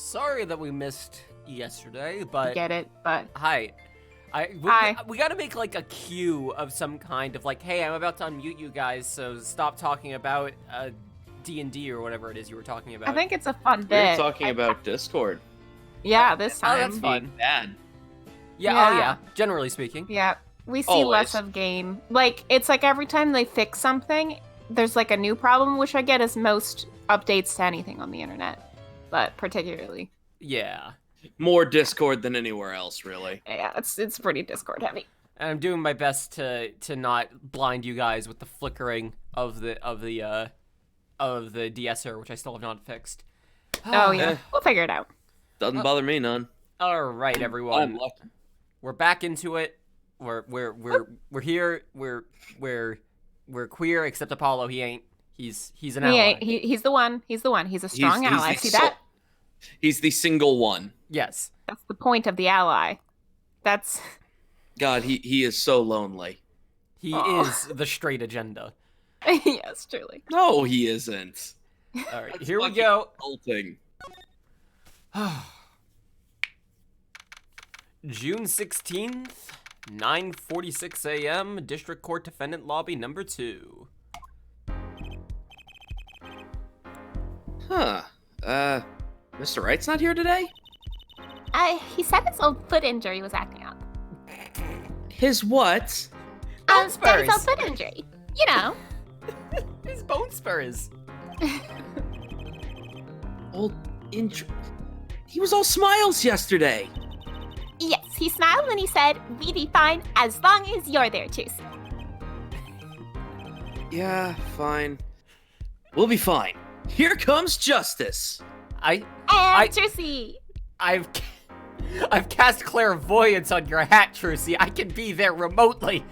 Sorry that we missed yesterday, but Get it, but hi. Hi. We gotta make like a cue of some kind of like, hey, I'm about to unmute you guys, so stop talking about D&D or whatever it is you were talking about. I think it's a fun We bit. were talking about Discord. Yeah, this Oh, time. that's fun. Being bad. Yeah, Yeah. oh yeah, generally speaking. Yeah, we see Always. less of game. Like, it's like every time they fix something, there's like a new problem, which I get is most updates to anything on the internet, but particularly. Yeah. More Discord than anywhere else, really. Yeah, it's pretty Discord heavy. And I'm doing my best to not blind you guys with the flickering of the de-esser, which I still have not fixed. Oh yeah, Eh. we'll figure it out. Doesn't bother me none. All right, everyone. I'm lucky. We're back into it. We're here. We're queer, except Apollo. He ain't. He's an ally. He's the one. He's the one. He's a strong He's ally. the See so- that? He's the single one. Yes. That's the point of the ally. That's God, he is so lonely. He Aw. is the straight agenda. yes, truly. No, he isn't. All right, That's here we fucking go. Insulting. June 16th, 9:46 a.m. District Court Defendant Lobby number 2. Huh. Mr. Wright's not here today? He said his old foot injury was acting up. His what? Bone Said his old spurs. foot injury. You know. His bone spurs. Old intro. He was all smiles yesterday. Yes, he smiled and he said, "We'd be fine as long as you're there, Chase." Yeah, fine. We'll be fine. Here comes justice. And I- Jersey. I've cast clairvoyance on your hat, Trucy. I can be there remotely.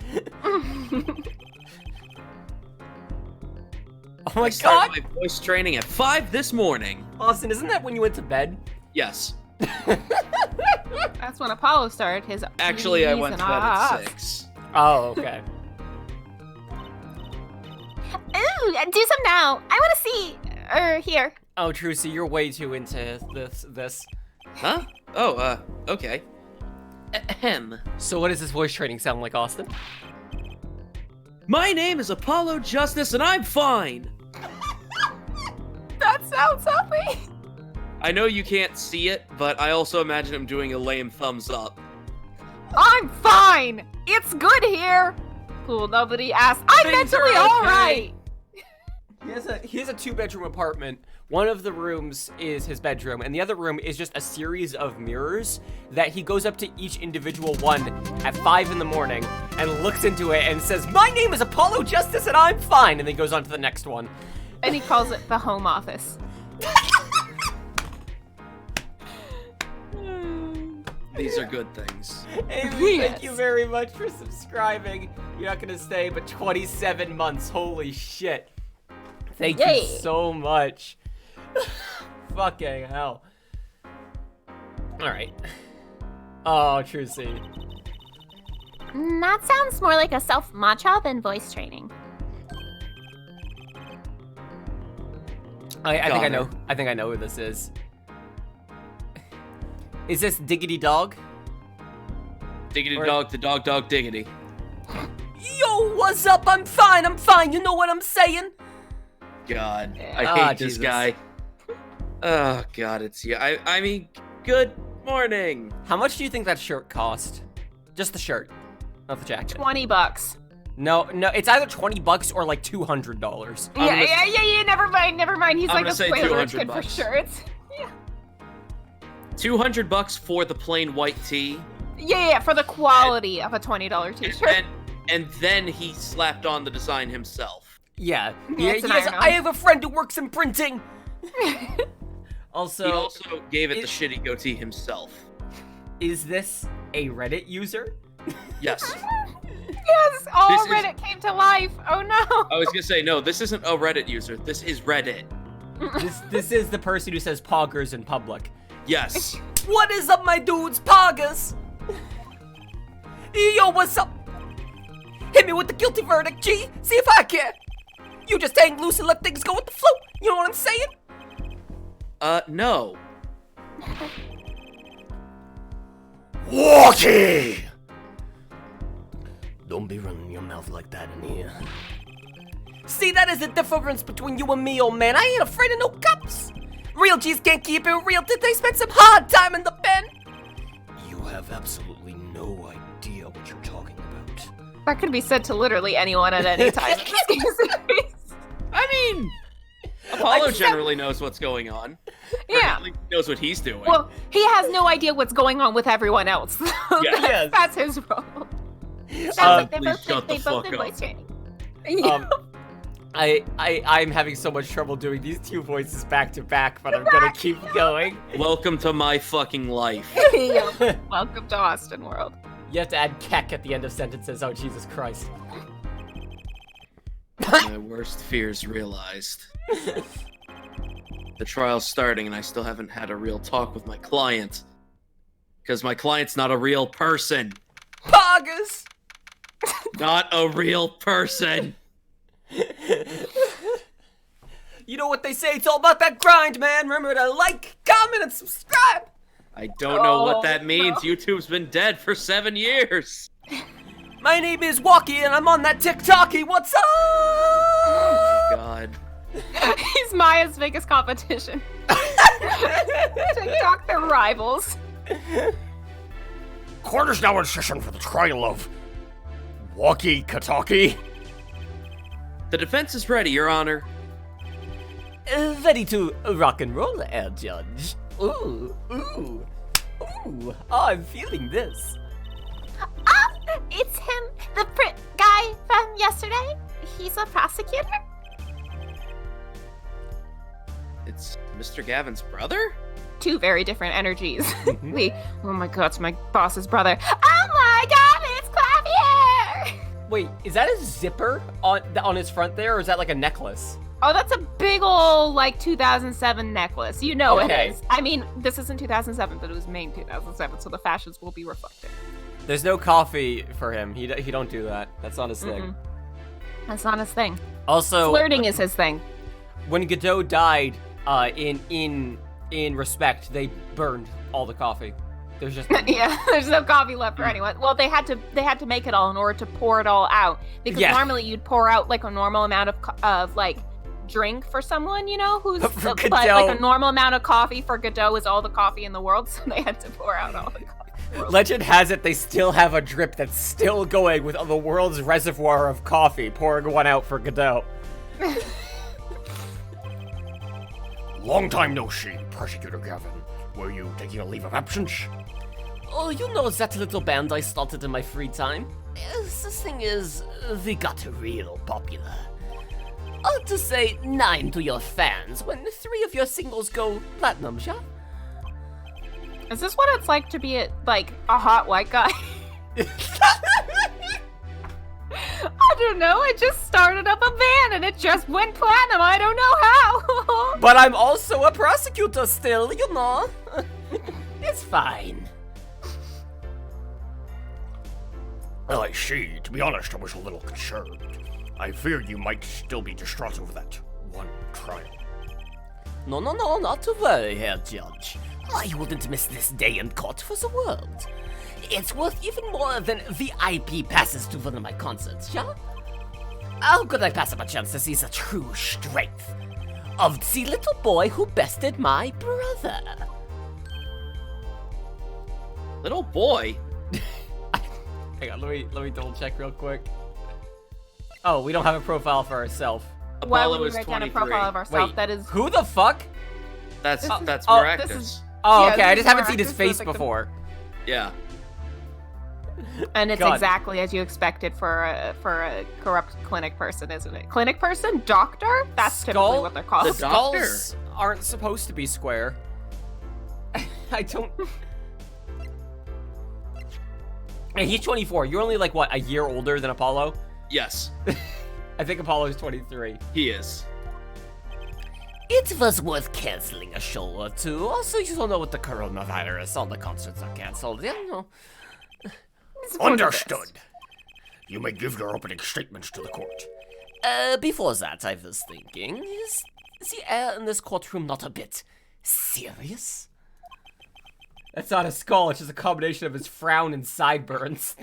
Oh my I god! started my voice training at 5 this morning. Austin, isn't that when you went to bed? Yes. That's when Apollo started his. Actually, I went to bed at Ah. 6. Oh, okay. Ooh, do some now. I want to see. Here. Oh, Trucy, you're way too into this. Huh? Oh, okay. Ahem. So what does this voice training sound like, Austin? My name is Apollo Justice, and I'm fine. That sounds healthy. I know you can't see it, but I also imagine him doing a lame thumbs up. I'm fine. It's good here. Cool. Nobody asked. I'm Things are mentally all okay. right. He has a 2-bedroom apartment. One of the rooms is his bedroom, and the other room is just a series of mirrors that he goes up to each individual one at 5 in the morning and looks into it and says, "My name is Apollo Justice and I'm fine," and then goes on to the next one. And he calls it the home office. These are good things. Amy, Yes. thank you very much for subscribing. You're not gonna stay but 27 months. Holy shit. Thank you Yay. so much. Fucking hell. Alright. Oh, Trucy. That sounds more like a self-mantra than voice training. I think Got I it. know. I think I know who this is. Is this Diggity Dog? Diggity Or- dog, the dog, diggity. Yo, what's up? I'm fine. You know what I'm saying? God, Yeah. I Ah, hate this Jesus. guy. Oh, God, it's you. I mean, good morning. How much do you think that shirt cost? Just the shirt, not the jacket. $20. No, it's either $20 or like $200. I'm gonna- Yeah. Never mind. He's I'm like gonna a say spoiler rich kid for $200. shirts. $200 for the plain white tee, Yeah, for the quality of a $20 t-shirt. and then he slapped on the design himself. Yeah, Yeah, it's an yes, iron-on. I have a friend who works in printing. Also, He also gave it the it- shitty goatee himself. is this a Reddit user? Yes. Yes, all This is- Reddit came to life. Oh no. I was gonna say, no, this isn't a Reddit user. This is Reddit. This is the person who says poggers in public. Yes. What is up, my dudes? Poggers! Yo, what's up? Hit me with the guilty verdict, G. See if I care. You just hang loose and let things go with the flow. You know what I'm saying? No. Walkie! Don't be running your mouth like that in here. See, that is the difference between you and me, old man. I ain't afraid of no cops. Real G's can't keep it real. Did they spend some hard time in the pen? You have absolutely no idea what you're talking about. That could be said to literally anyone at any time. I mean, Apollo generally knows what's going on. Yeah. Or he knows what he's doing. Well, he has no idea what's going on with everyone else. Yes. That's his role. Please both shut the did fuck voice up. training. I'm having so much trouble doing these two voices back to back, but I'm gonna keep going. Welcome to my fucking life. Welcome to Austin World. You have to add keck at the end of sentences. Oh, Jesus Christ. My worst fears realized. The trial's starting and I still haven't had a real talk with my client. Because my client's not a real person. Poggers! Not a real person. You know what they say, it's all about that grind, man. Remember to like, comment, and subscribe. I don't know what that Oh, means. no. YouTube's been dead for 7 years. My name is Walkie, and I'm on that TikToky. What's up? Oh my god. He's Maya's biggest competition. TikTok, they're rivals. Court is now in session for the trial of Walkie Kataki. The defense is ready, Your Honor. Ready to rock and roll, Judge. Ooh, ooh, ooh. Oh, I'm feeling this. It's him, the guy from yesterday. He's a prosecutor. It's Mr. Gavin's brother? Two very different energies. Oh my god, it's my boss's brother. Oh my god, it's Clavier! Wait, is that a zipper on his front there, or is that like a necklace? Oh, that's a big ol' like 2007 necklace. You know Okay. it is. I mean, this isn't 2007, but it was May 2007, so the fashions will be reflected. There's no coffee for him. He don't do that. That's not his thing. That's not his thing. Also, Flirting is his thing. when Godot died, in respect, they burned all the coffee. There's just Yeah, there's no coffee left for anyone. Well, they had to make it all in order to pour it all out, because Yeah. normally you'd pour out like a normal amount of like drink for someone, you know, who's But for but Godot- like a normal amount of coffee for Godot is all the coffee in the world, so they had to pour out all the coffee. Legend has it they still have a drip that's still going with the world's reservoir of coffee, pouring one out for Godot. Long time no see, Prosecutor Gavin. Were you taking a leave of absence? Oh, you know that little band I started in my free time? The thing is, we got real popular. To say 9 to your fans when 3 of your singles go platinum, yeah? Is this what it's like to be like a hot white guy? I don't know. I just started up a band and it just went platinum. I don't know how. But I'm also a prosecutor still, you know. It's fine. Well, I see. To be honest, I was a little concerned. I feared you might still be distraught over that one trial. No, not to worry, Herr Judge. I wouldn't miss this day in court for the world. It's worth even more than VIP passes to one of my concerts, yeah? How could I pass up a chance to see the true strength of the little boy who bested my brother? Little boy? Hang on, let me double check real quick. Oh, we don't have a profile for ourselves. Why Apollo would we is write down a 23. profile of ourselves? Wait, That is. who the fuck? That's oh, that's oh, Maractus. this is- Oh, Yeah, okay, I this just is haven't seen his Maractus, face like the- before. Yeah. And it's God. exactly as you expected for a corrupt clinic person, isn't it? Clinic person? Doctor? That's typically what they're called. The doctor. Skulls aren't supposed to be square. I don't... And he's 24. You're only like, what, a year older than Apollo? Yes, I think Apollo's 23. he is. It was worth canceling a show or two. Also, you don't know with the coronavirus, all the concerts are canceled. You know. It's for the Understood. best. You may give your opening statements to the court. Before that, I was thinking, is the air in this courtroom not a bit serious? That's not a skull, it's just a combination of his frown and sideburns.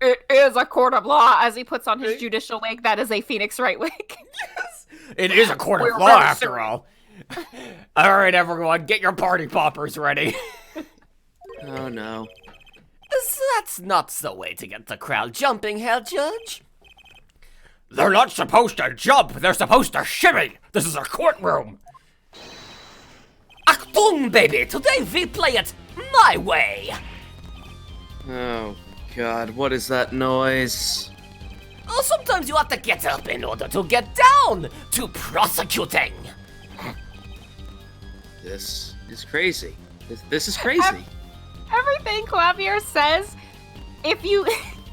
It is a court of law, as he puts on his judicial wig. That is a Phoenix Wright wig. Yes! It is a court of We're law, really after sorry. all. Alright, everyone, get your party poppers ready. Oh no. That's not the way to get the crowd jumping, Herr Judge. They're not supposed to jump, they're supposed to shimmy! This is a courtroom! Achtung, baby! Today we play it my way! Oh god, what is that noise? Oh, sometimes you have to get up in order to get down to prosecuting. This is crazy. This is crazy. Everything Clavier says, if you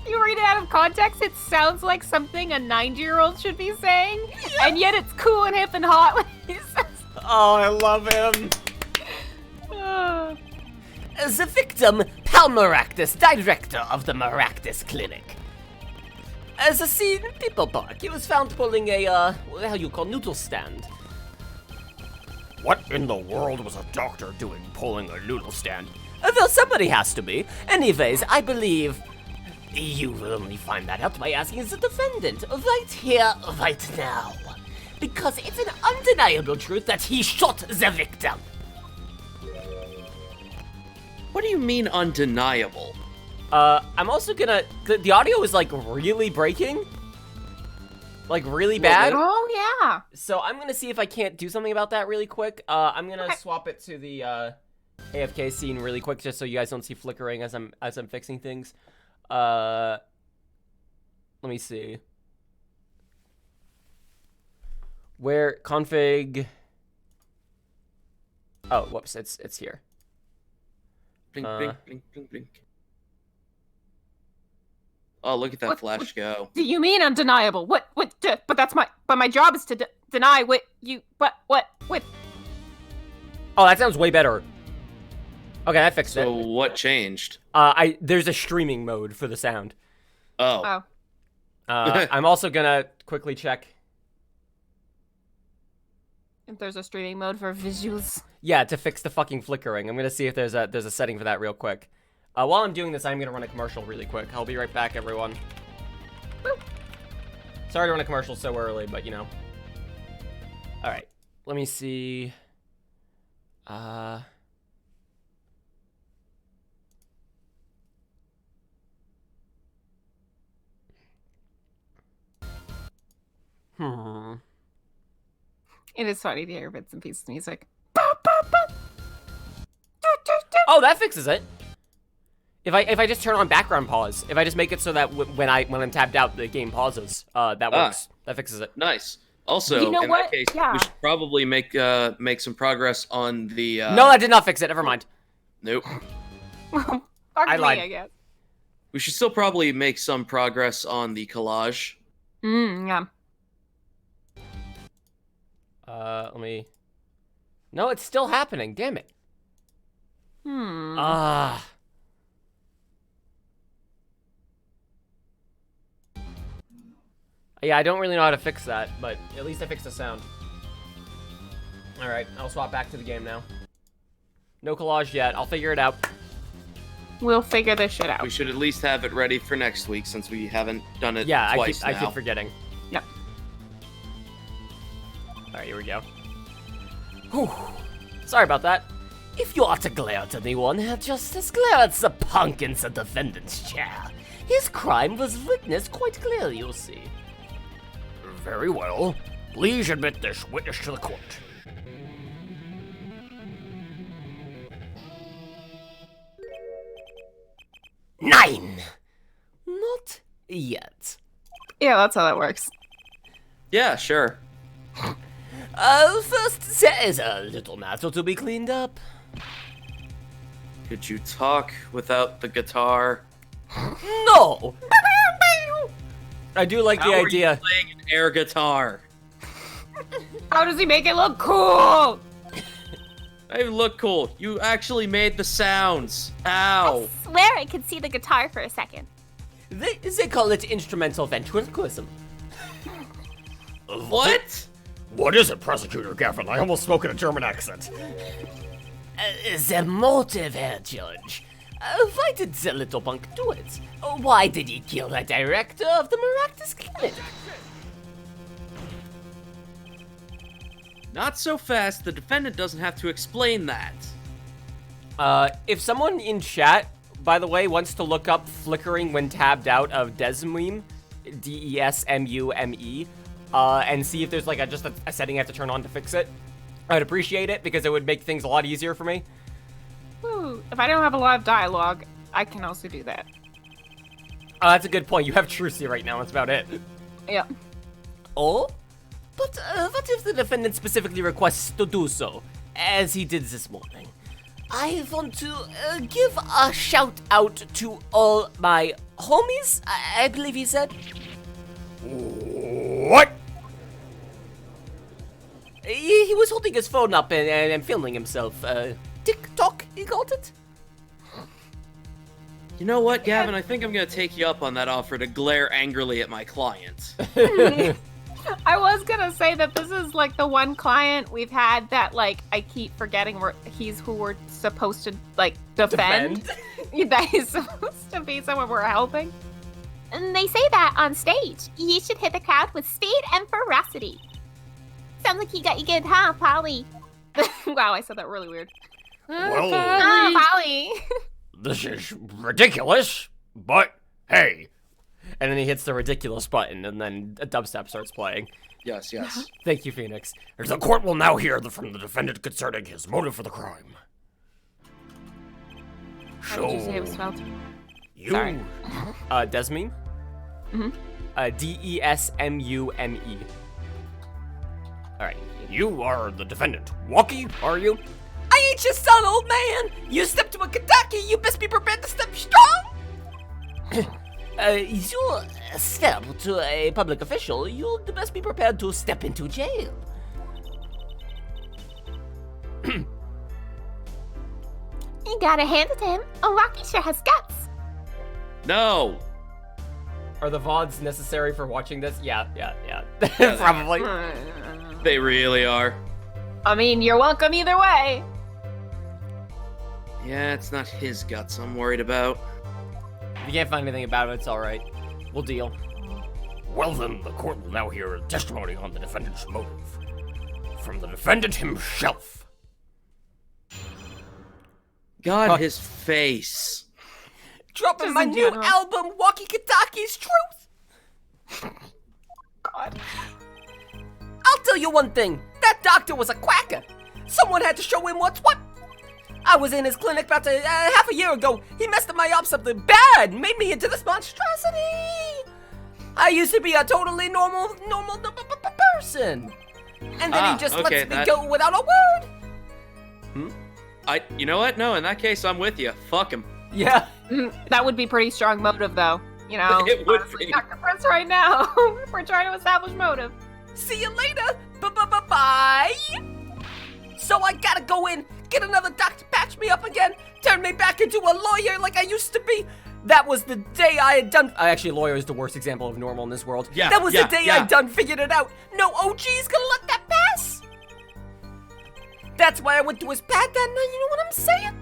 you read it out of context, it sounds like something a 90-year-old should be saying, and yet it's cool and hip and hot when he says. Oh, I love him. The victim, Pal Maractus, director of the Maractus Clinic. As a scene in People Park, he was found pulling a, how you call, noodle stand. What in the world was a doctor doing pulling a noodle stand? Well, somebody has to be. Anyways, I believe you will only find that out by asking the defendant right here, right now. Because it's an undeniable truth that he shot the victim. What do you mean undeniable? I'm also gonna... The audio is, like, really breaking. Like, really bad. Oh, yeah. So I'm gonna see if I can't do something about that really quick. I'm gonna swap it to the, AFK scene really quick, just so you guys don't see flickering as I'm fixing things. Let me see. Where config? Oh, whoops! It's here. Blink, blink, blink, blink, blink. Oh, look at that What- flash go. Do you mean undeniable? What, but that's my job is to deny what you, what. Oh, that sounds way better. Okay, I fixed So it. what changed? There's a streaming mode for the sound. Oh. I'm also gonna quickly check. If there's a streaming mode for visuals. Yeah, to fix the fucking flickering. I'm gonna see if there's a setting for that real quick. While I'm doing this, I'm gonna run a commercial really quick. I'll be right back, everyone. Woo. Sorry to run a commercial so early, but you know. All right, let me see. It is funny to hear bits and pieces of music. Oh, that fixes it. If I just turn on background pause, if I just make it so that when I'm tabbed out, the game pauses, that works. That fixes it. Nice. Also, You know in what? that case, Yeah. we should probably make some progress on the. No, that did not fix it. Never mind. Nope. Pardon I me, lied. I guess. We should still probably make some progress on the collage. Yeah. Let me. No, it's still happening. Damn it. Ah. Yeah, I don't really know how to fix that, but at least I fixed the sound. Alright, I'll swap back to the game now. No collage yet. I'll figure it out. We'll figure this shit out. We should at least have it ready for next week since we haven't done it Yeah, twice I now. keep forgetting. Yep. Alright, here we go. Whew. Sorry about that. If you are to glare at anyone, Herr Justice, glare at the punk in the defendant's chair. His crime was witnessed quite clearly, you'll see. Very well. Please admit this witness to the court. Nine! Not yet. Yeah, that's how that works. Yeah, sure. First, there is a little matter to be cleaned up. Could you talk without the guitar? No! I do like How the are you idea. playing an air guitar? How does he make it look cool? They look cool. You actually made the sounds. How? Swear I could see the guitar for a second. They call it instrumental ventriloquism. What? What is it, Prosecutor Gavin? I almost spoke in a German accent. The motive, Herr Judge. Why did the little punk do it? Why did he kill the director of the Maractus Clinic? Not so fast. The defendant doesn't have to explain that. If someone in chat, by the way, wants to look up flickering when tabbed out of Desmume, Desmume, and see if there's like a setting I have to turn on to fix it, I'd appreciate it because it would make things a lot easier for me. Woo. If I don't have a lot of dialogue, I can also do that. That's a good point. You have Trucy right now. That's about it. Yeah. Oh? But what if the defendant specifically requests to do so, as he did this morning? I want to give a shout out to all my homies, I believe he said. What? He was holding his phone up and filming himself. TikTok, he called it? You know what, Gavin? I think I'm gonna take you up on that offer to glare angrily at my client. I was gonna say that this is like the one client we've had that like I keep forgetting he's who we're supposed to like defend. That he's supposed to be someone we're helping. And they say that on stage. You should hit the crowd with speed and ferocity. Sounds like you got you good, huh, Polly? Wow, I said that really weird. Well, Oh, Polly. this is ridiculous, but hey. And then he hits the ridiculous button, and then a dubstep starts playing. Yes, yes. Thank you, Phoenix. The court will now hear from the defendant concerning his motive for the crime. How did you say it was spelled? You, Sorry. Desmume? Mm-hmm. Desmume. Alright. you are the defendant. Walkie, are you? I ain't your son, old man! You step to a Kentucky, you best be prepared to step strong! You step to a public official, you'll best be prepared to step into jail. You gotta hand it to him. A Rocky sure has guts. No! Are the VODs necessary for watching this? Yeah. Probably. They really are. I mean, you're welcome either way. Yeah, it's not his guts I'm worried about. If you can't find anything about it, it's alright. We'll deal. Well then, the court will now hear testimony on the defendant's motive. From the defendant himself. God, his face. Dropping Just my in new general. album, Walkie Kataki's Truth! God. I'll tell you one thing, that doctor was a quacker. Someone had to show him what's what. I was in his clinic about half a year ago. He messed up my up something bad, made me into this monstrosity. I used to be a totally normal person. And then he just okay, lets me go without a word. You know what? No, in that case, I'm with you. Fuck him. Yeah. That would be pretty strong motive, though. You know, It would honestly, be. Dr. Prince right now. We're trying to establish motive. See you later. Bye. So I gotta go in, get another doc to patch me up again, turn me back into a lawyer like I used to be. That was the day I had done. Actually, lawyer is the worst example of normal in this world. Yeah, That was yeah, the day yeah. I done figured it out. No OG's gonna let that pass. That's why I went to his pad that night. You know what I'm saying?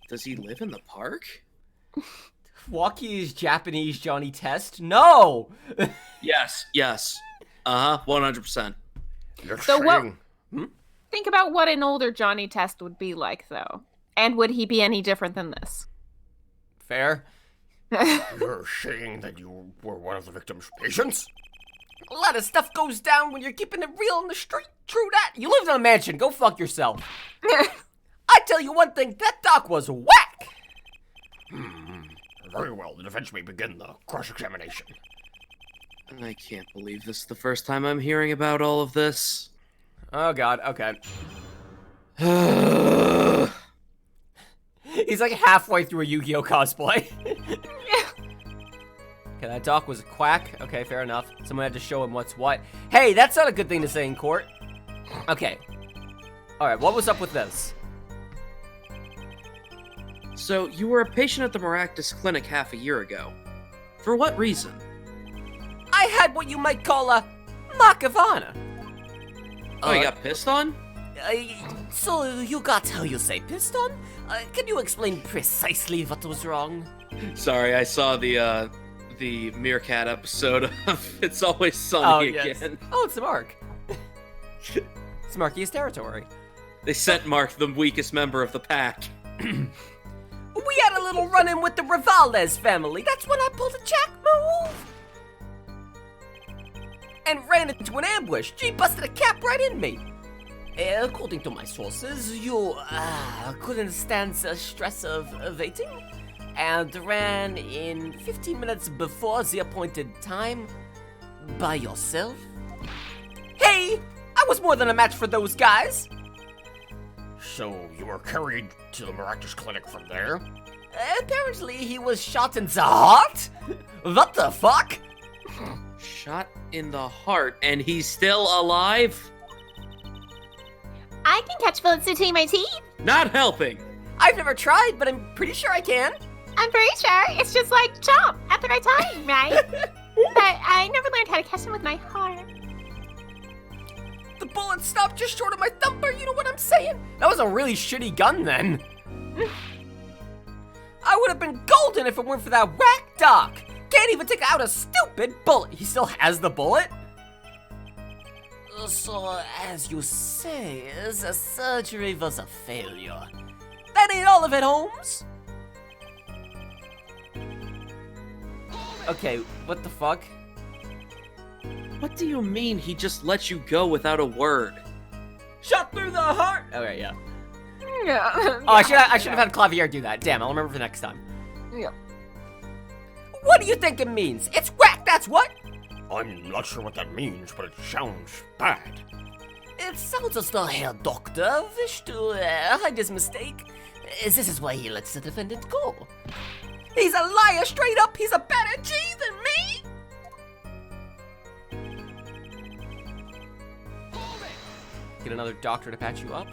Does he live in the park? Walkie is Japanese Johnny Test? No. Yes. 100%. You're So what- saying Think about what an older Johnny Test would be like, though. And would he be any different than this? Fair. you're saying that you were one of the victim's patients? A lot of stuff goes down when you're keeping it real in the street. True that. You lived in a mansion. Go fuck yourself. I tell you one thing, that doc was whack. Very well, the defense may begin the cross-examination. I can't believe this is the first time I'm hearing about all of this. Oh god, okay. He's like halfway through a Yu-Gi-Oh cosplay. Okay, that doc was a quack. Okay, fair enough. Someone had to show him what's what. Hey, that's not a good thing to say in court. Okay. Alright, what was up with this? So, you were a patient at the Maractus Clinic half a year ago. For what reason? I had what you might call a mark of honor. Oh, you got pissed on? So you got how you say pissed on? Can you explain precisely what was wrong? Sorry, I saw the Meerkat episode of It's Always Sunny again. Oh, it's Mark. It's Marky's territory. They sent Mark, the weakest member of the pack. We had a little run-in with the Rivales family. That's when I pulled a Jack move. And ran into an ambush. She busted a cap right in me. According to my sources, you couldn't stand the stress of waiting and ran in 15 minutes before the appointed time by yourself. Hey, I was more than a match for those guys. So you were carried to the miraculous clinic from there? Apparently he was shot in the heart? What the fuck? Shot in the heart, and he's still alive? I can catch bullets between my teeth. Not helping. I've never tried, but I'm pretty sure I can. I'm pretty sure it's just like chomp at the right time, right? But I never learned how to catch them with my heart. The bullet stopped just short of my thumper, you know what I'm saying? That was a really shitty gun then. I would have been golden if it weren't for that whack doc. Can't even take out a stupid bullet. He still has the bullet? So, as you say, the surgery was a failure. That ain't all of it, Holmes. Okay, what the fuck? What do you mean he just let you go without a word? Shot through the heart! Okay, yeah. Yeah. Oh, I should have had Clavier do that. Damn, I'll remember for next time. Yeah. What do you think it means? It's whack, that's what! I'm not sure what that means, but it sounds bad. It sounds as though Herr Doctor wished to hide his mistake. This is why he lets the defendant go. He's a liar straight up! He's a better G than me! Get another doctor to patch you up?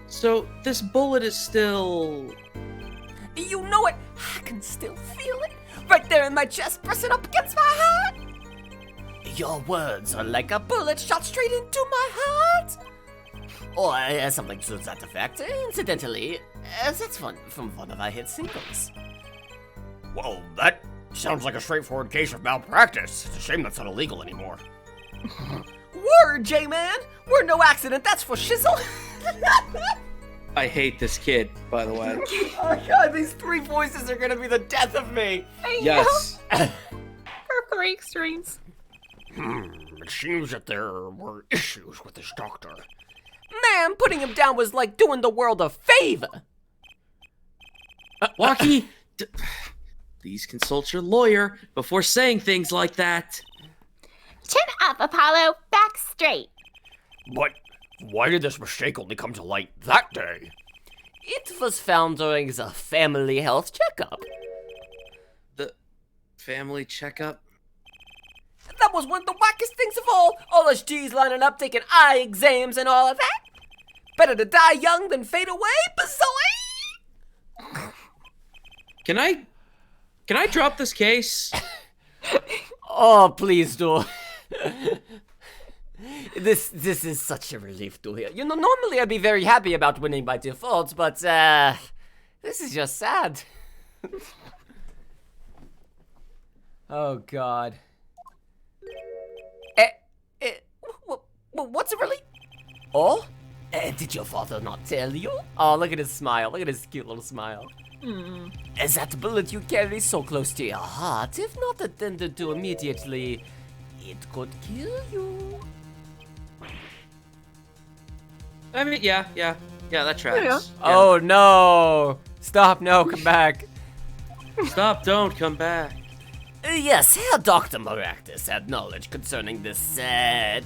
So, this bullet is still... You know it! I can still feel it! Right there in my chest, pressing up against my heart! Your words are like a bullet shot straight into my heart! Or something to that effect. Incidentally, that's from one of our hit singles. Well, that sounds like a straightforward case of malpractice. It's a shame that's not illegal anymore. Word, J-Man! We're no accident, that's for shizzle! I hate this kid, by the way. Oh god, these three voices are gonna be the death of me! Yes. For 3 extremes. It seems that there were issues with this doctor. Man, putting him down was like doing the world a favor! Walkie, please consult your lawyer before saying things like that. Chin up, Apollo. Back straight. But why did this mistake only come to light that day? It was found during the family health checkup. The family checkup? That was one of the wackest things of all us G's lining up taking eye exams and all of that. Better to die young than fade away, bazoy! Can I drop this case? Oh, please do. This is such a relief to hear. You know, normally I'd be very happy about winning by default, but this is just sad. Oh God. What's it really? Oh? Did your father not tell you? Oh, look at his smile. Look at his cute little smile. Is that bullet you carry so close to your heart, if not attended to immediately, it could kill you. I mean, yeah, that tracks. Yeah. Yeah. Oh no! Stop, no, come back. Stop, don't come back. Yes, Herr Dr. Maractus had knowledge concerning this,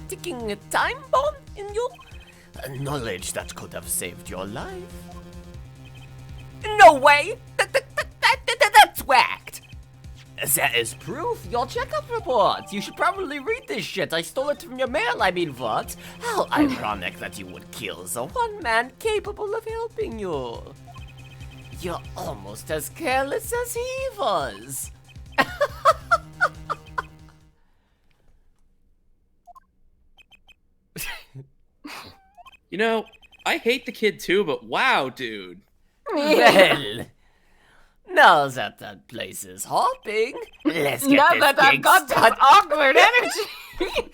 ticking time bomb in you. Knowledge that could have saved your life. No way! That's whacked! That is proof, your checkup report. You should probably read this shit. I stole it from your mail, I mean, what? How ironic that you would kill the one man capable of helping you. You're almost as careless as he was. You know, I hate the kid too, but wow, dude. Well, now that place is hopping, let's get Now this that I've gig got this started. awkward energy.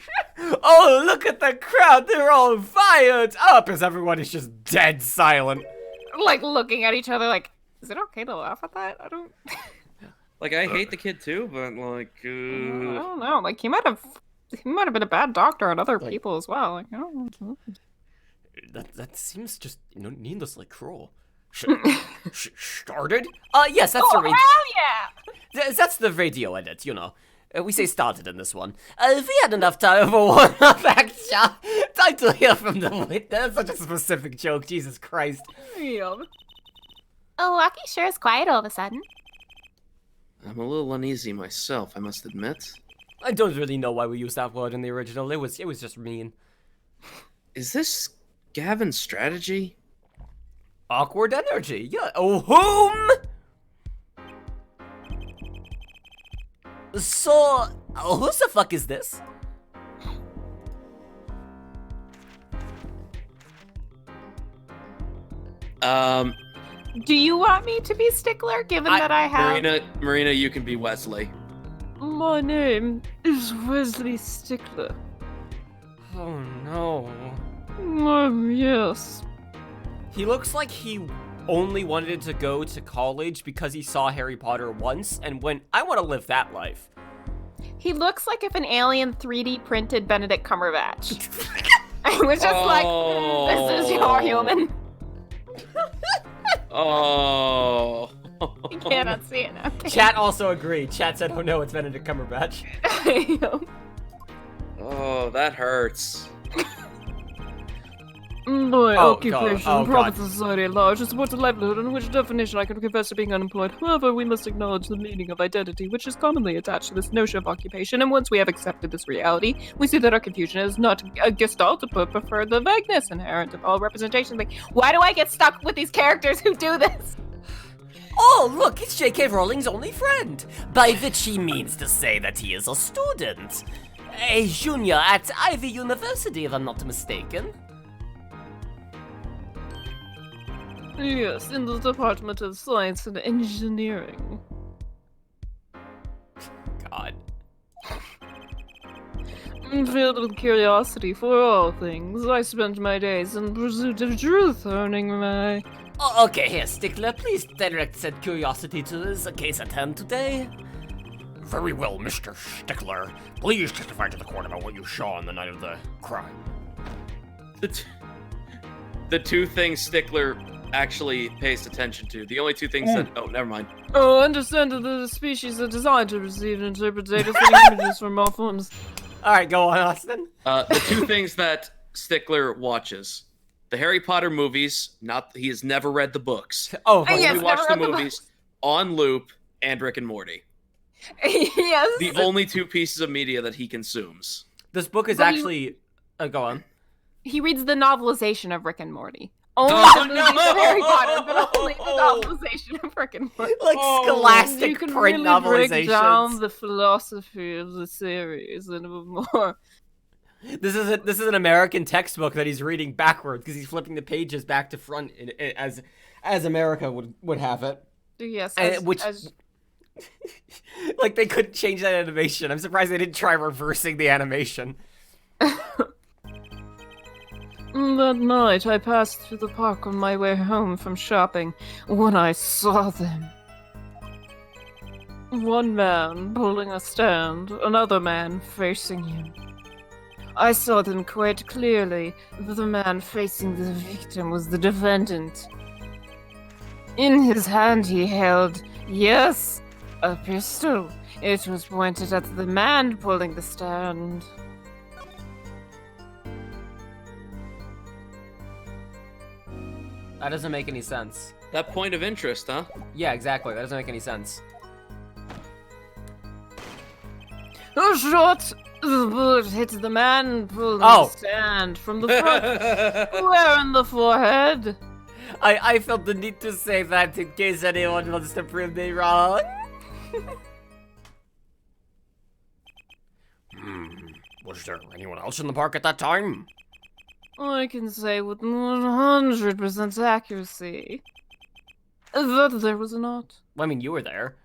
Oh, look at the crowd. They're all fired up as everyone is just dead silent. Like looking at each other like, is it okay to laugh at that? I don't Like, I hate the kid too, but like, I don't know. Like he might have been a bad doctor on other people as well. Like, I don't know. That seems just, needlessly cruel. Started? Yes, that's the Oh, radio. hell yeah! That's the radio edit, we say started in this one. If we had enough time for one action, time to hear from the witness. That's such a specific joke, Jesus Christ. Yeah. Oh, Lucky sure is quiet all of a sudden. I'm a little uneasy myself, I must admit. I don't really know why we used that word in the original. It was just mean. Is this Gavin's strategy? Awkward energy, yeah. Oh, whom? So, who the fuck is this? Do you want me to be Stickler, given that I have... Marina, you can be Wesley. My name is Wesley Stickler. Oh no. Yes. He looks like he only wanted to go to college because he saw Harry Potter once and went, I want to live that life. He looks like if an alien 3D printed Benedict Cumberbatch. I was just like, this is your human. Oh. You cannot see it now. Chat also agreed. Chat said, oh no, it's Benedict Cumberbatch. Oh, that hurts. My Oh, occupation, God. Oh, profit God. society at large, to support a livelihood in which definition I can confess to being unemployed. However, we must acknowledge the meaning of identity, which is commonly attached to this notion of occupation, and once we have accepted this reality, we see that our confusion is not a gestalt, but prefer the vagueness inherent of all representation. Like, why do I get stuck with these characters who do this? Oh, look, it's J.K. Rowling's only friend. By which he means to say that he is a student. A junior at Ivy University, if I'm not mistaken. Yes, in the Department of Science and Engineering. God. Filled with curiosity for all things, I spent my days in pursuit of truth, earning my... Oh, okay, here, Stickler, please direct said curiosity to the case at hand today. Very well, Mr. Stickler. Please testify to the court about what you saw on the night of the crime. The two things Stickler actually pays attention to. The only two things that... Oh, never mind. Oh, understand that the species are designed to receive and interpret data from images from all forms. Alright, go on, Austin. The two things that Stickler watches. The Harry Potter movies, he has never read the books. Oh, Yes, Only never watch the read the movies on loop, and Rick and Morty. Yes. The only two pieces of media that he consumes. this book is But actually... go on. He reads the novelization of Rick and Morty. Only Oh, the movies of Harry Potter, but no! only the novelization of Rick and Morty. Like scholastic You can print really break novelizations. down the philosophy of the series and more. This is an American textbook that he's reading backwards because he's flipping the pages back to front as America would have it. Yes, Like they couldn't change that animation. I'm surprised they didn't try reversing the animation. That night, I passed through the park on my way home from shopping when I saw them. One man pulling a stand, another man facing him. I saw them quite clearly. The man facing the victim was the defendant. In his hand he held, yes, a pistol. It was pointed at the man pulling the stand. That doesn't make any sense. That point of interest, huh? Yeah, exactly. That doesn't make any sense. A shot! The bullet hit the man pulling Oh. the stand from the front. Where in the forehead? I felt the need to say that in case anyone wants to prove me wrong. Was there anyone else in the park at that time? I can say with 100% accuracy that there was not. Well, I mean, you were there.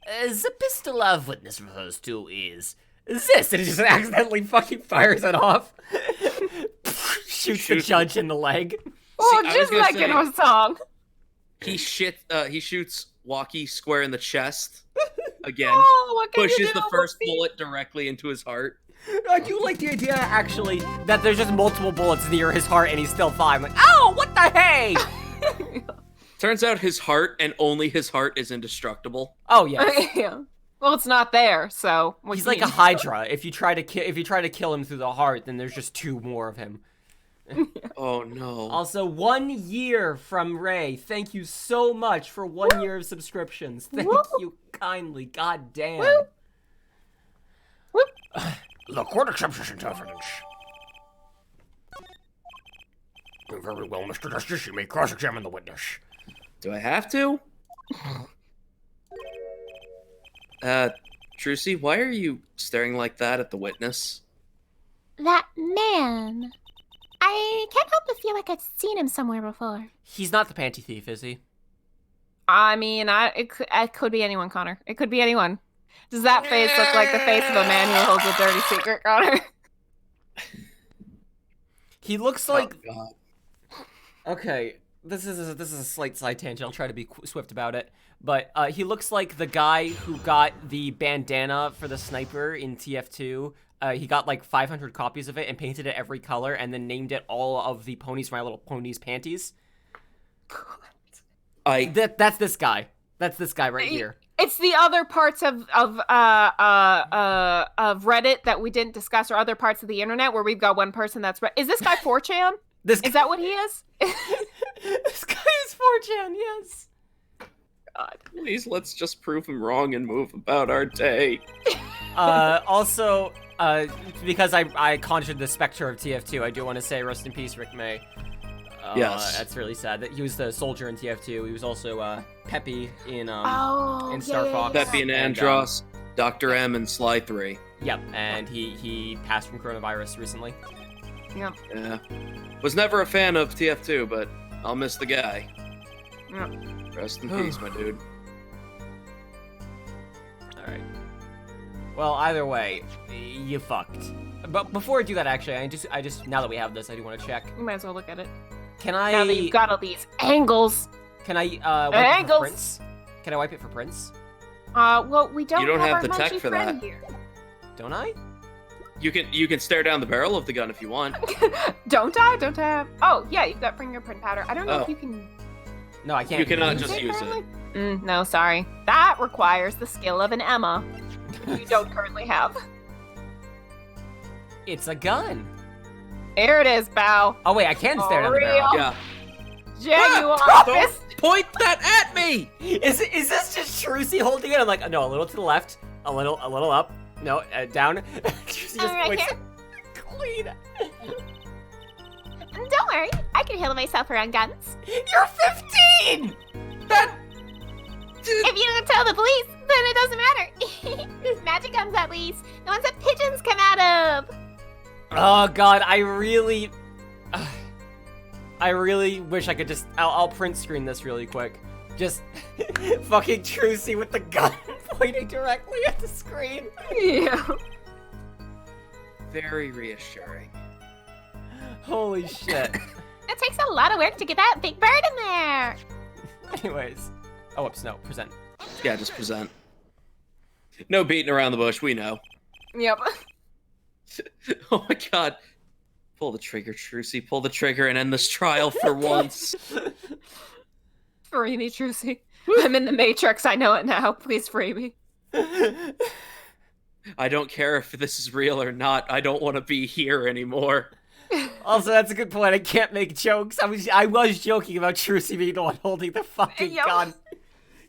The pistol I've witness refers to is this, and it just accidentally fucking fires it off. Shoots the judge in the leg. Oh, I was just gonna like say- in our song. He shoots Walkie square in the chest again. Oh, what can you Pushes do? the first bullet directly into his heart. I do like the idea, actually, that there's just multiple bullets near his heart and he's still fine. Like, oh, what the hey? Turns out his heart and only his heart is indestructible. Oh, yes. Yeah. Well, it's not there, so what He's do you like a mean? Hydra. If you try to kill him through the heart, then there's just 2 more of him. Oh no. Also, 1 year from Ray. Thank you so much for 1 year of subscriptions. Thank Woo. you kindly. God damn. Woo. The court accepts this into evidence. Very well, Mr. Justice. You may cross-examine the witness. Do I have to? Trucy, why are you staring like that at the witness? That man. I can't help but feel like I've seen him somewhere before. He's not the panty thief, is he? I mean, it could be anyone, Connor. It could be anyone. Does that face look like the face of a man who holds a dirty secret, Connor? He looks like... Oh, God. Okay, this is a slight side tangent. I'll try to be swift about it. But he looks like the guy who got the bandana for the sniper in TF2. He got like 500 copies of it and painted it every color and then named it all of the ponies My Little Ponies panties. That's this guy. That's this guy right here. It's the other parts of Reddit that we didn't discuss, or other parts of the internet where we've got one person that's is this guy 4chan? This Is that what he is? this guy is 4chan, yes. God. Please, let's just prove him wrong and move about our day. Also, because I conjured the specter of TF2, I do want to say rest in peace, Rick May. Yes. That's really sad. That he was the soldier in TF2. He was also Peppy in Oh, in Star Fox. Peppy and Andros, Dr. M, and Sly 3. Yep, and he passed from coronavirus recently. Yep. Yeah. Was never a fan of TF2, but I'll miss the guy. Yep. Rest in peace, my dude. All right. Well, either way, you fucked. But before I do that, actually, I just now that we have this, I do want to check. You might as well look at it. Can I? Now that you've got all these angles. Can I wipe it for Angles. Prince? Can I wipe it for Prince? Well, we don't, You don't have our the tech munchy for friend that. Here. Don't I? You can stare down the barrel of the gun if you want. Don't I? Don't I have? Oh, yeah, you've got fingerprint powder. I don't know Oh. if you can. No, I can't. You cannot use just it. use it. currently? No, sorry. That requires the skill of an Emma. You don't currently have. It's a gun. Here it is, Bow. Oh wait, I can stare down the barrel. Yeah. Genuine. Don't point that at me! Is this just Trucy holding it? I'm like, no, a little to the left, a little up, no, down. Trucy just Right points here. clean. Don't worry, I can handle myself around guns. You're 15. If you don't tell the police, then it doesn't matter. There's magic guns at least. The ones that pigeons come out of. Oh God, I really wish I could just. I'll print screen this really quick. Just fucking Trucy with the gun pointing directly at the screen. Yeah. Very reassuring. Holy shit. It takes a lot of work to get that big bird in there. Anyways. Oh, whoops, no, present. Yeah, just present. No beating around the bush, we know. Yep. Oh my god. Pull the trigger, Trucy. Pull the trigger and end this trial for once. Free me, Trucy. I'm in the Matrix. I know it now. Please free me. I don't care if this is real or not. I don't want to be here anymore. Also, that's a good point. I can't make jokes. I was joking about Trucy being the one holding the fucking Yep. gun.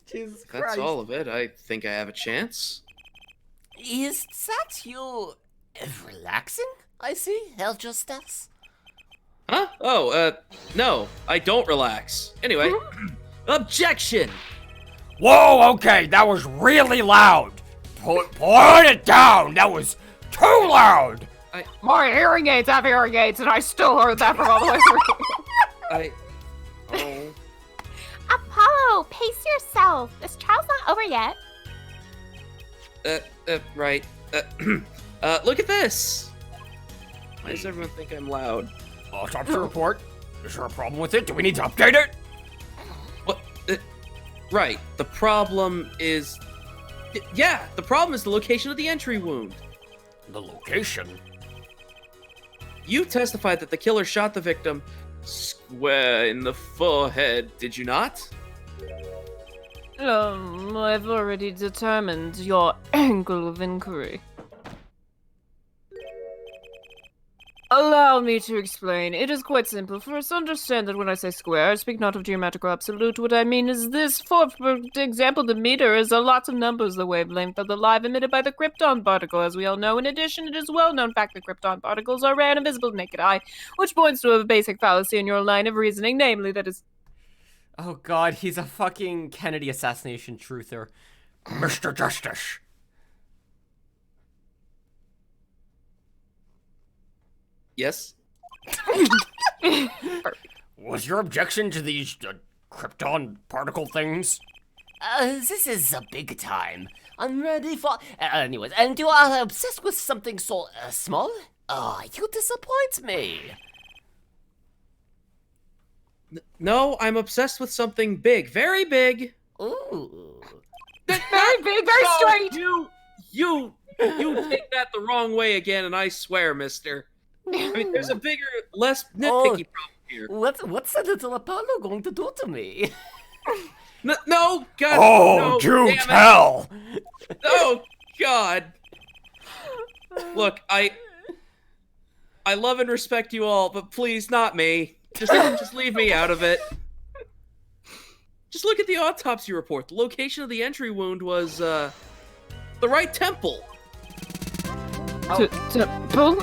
Jesus That's Christ. all of it. I think I have a chance. Is that you relaxing? I see. Hell justice. Huh? Oh, no. I don't relax. Anyway. Objection! Whoa, okay, that was really loud. Put it down. That was too loud. My hearing aids have hearing aids, and I still heard that from all the way through. Oh. Apollo, pace yourself. This trial's not over yet. Right. Look at this. Why does everyone think I'm loud? Autopsy report. Is there a problem with it? Do we need to update it? What? Right. The problem is... Yeah, the problem is the location of the entry wound. The location? You testified that the killer shot the victim square in the forehead, did you not? I've already determined your angle of inquiry. Allow me to explain. It is quite simple. First, understand that when I say square, I speak not of geometrical absolute. What I mean is this. For example, the meter is a lot of numbers the wavelength of the light emitted by the krypton particle. As we all know, in addition, it is a well-known fact that krypton particles are rare and invisible to naked eye, which points to a basic fallacy in your line of reasoning, namely that is... Oh god, he's a fucking Kennedy assassination truther. Mr. Justice. Yes? Was your objection to these krypton particle things? This is a big time. I'm ready for... anyways, and you are obsessed with something so small? Oh, you disappoint me. No, I'm obsessed with something big. Very big. Ooh. Very big, very straight! You take that the wrong way again, and I swear, mister. I mean, there's a bigger, less nitpicky problem here. What's a little Apollo going to do to me? No, God. Oh, no, do damn it. tell! Oh, God. Look, I love and respect you all, but please, not me. Just leave me out of it. Just look at the autopsy report. The location of the entry wound was, the right temple. Temple?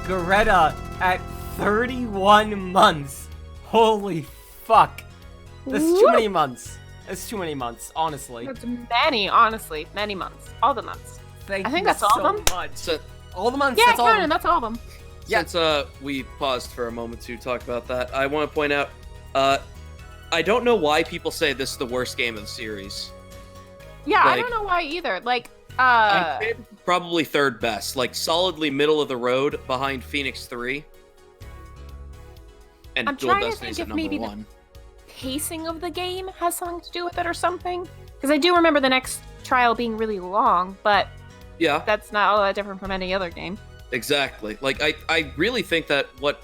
Greta at 31 months. Holy fuck. That's too many months. That's too many months, honestly. That's many, honestly. Many months. All the months. Thank I think you that's all so of them. much. So, All the months, Yeah, that's all of Conan, them. that's all of them. Yeah. since we paused for a moment to talk about that, I want to point out, I don't know why people say this is the worst game of the series. Yeah, I Like- don't know why either. Like, I'd say probably third best, like solidly middle of the road behind Phoenix 3. And I'm Dual trying to Destiny's think at if maybe number the- one. pacing of the game has something to do with it or something. Because I do remember the next trial being really long, but Yeah, that's not all that different from any other game. exactly. Like, I really think that what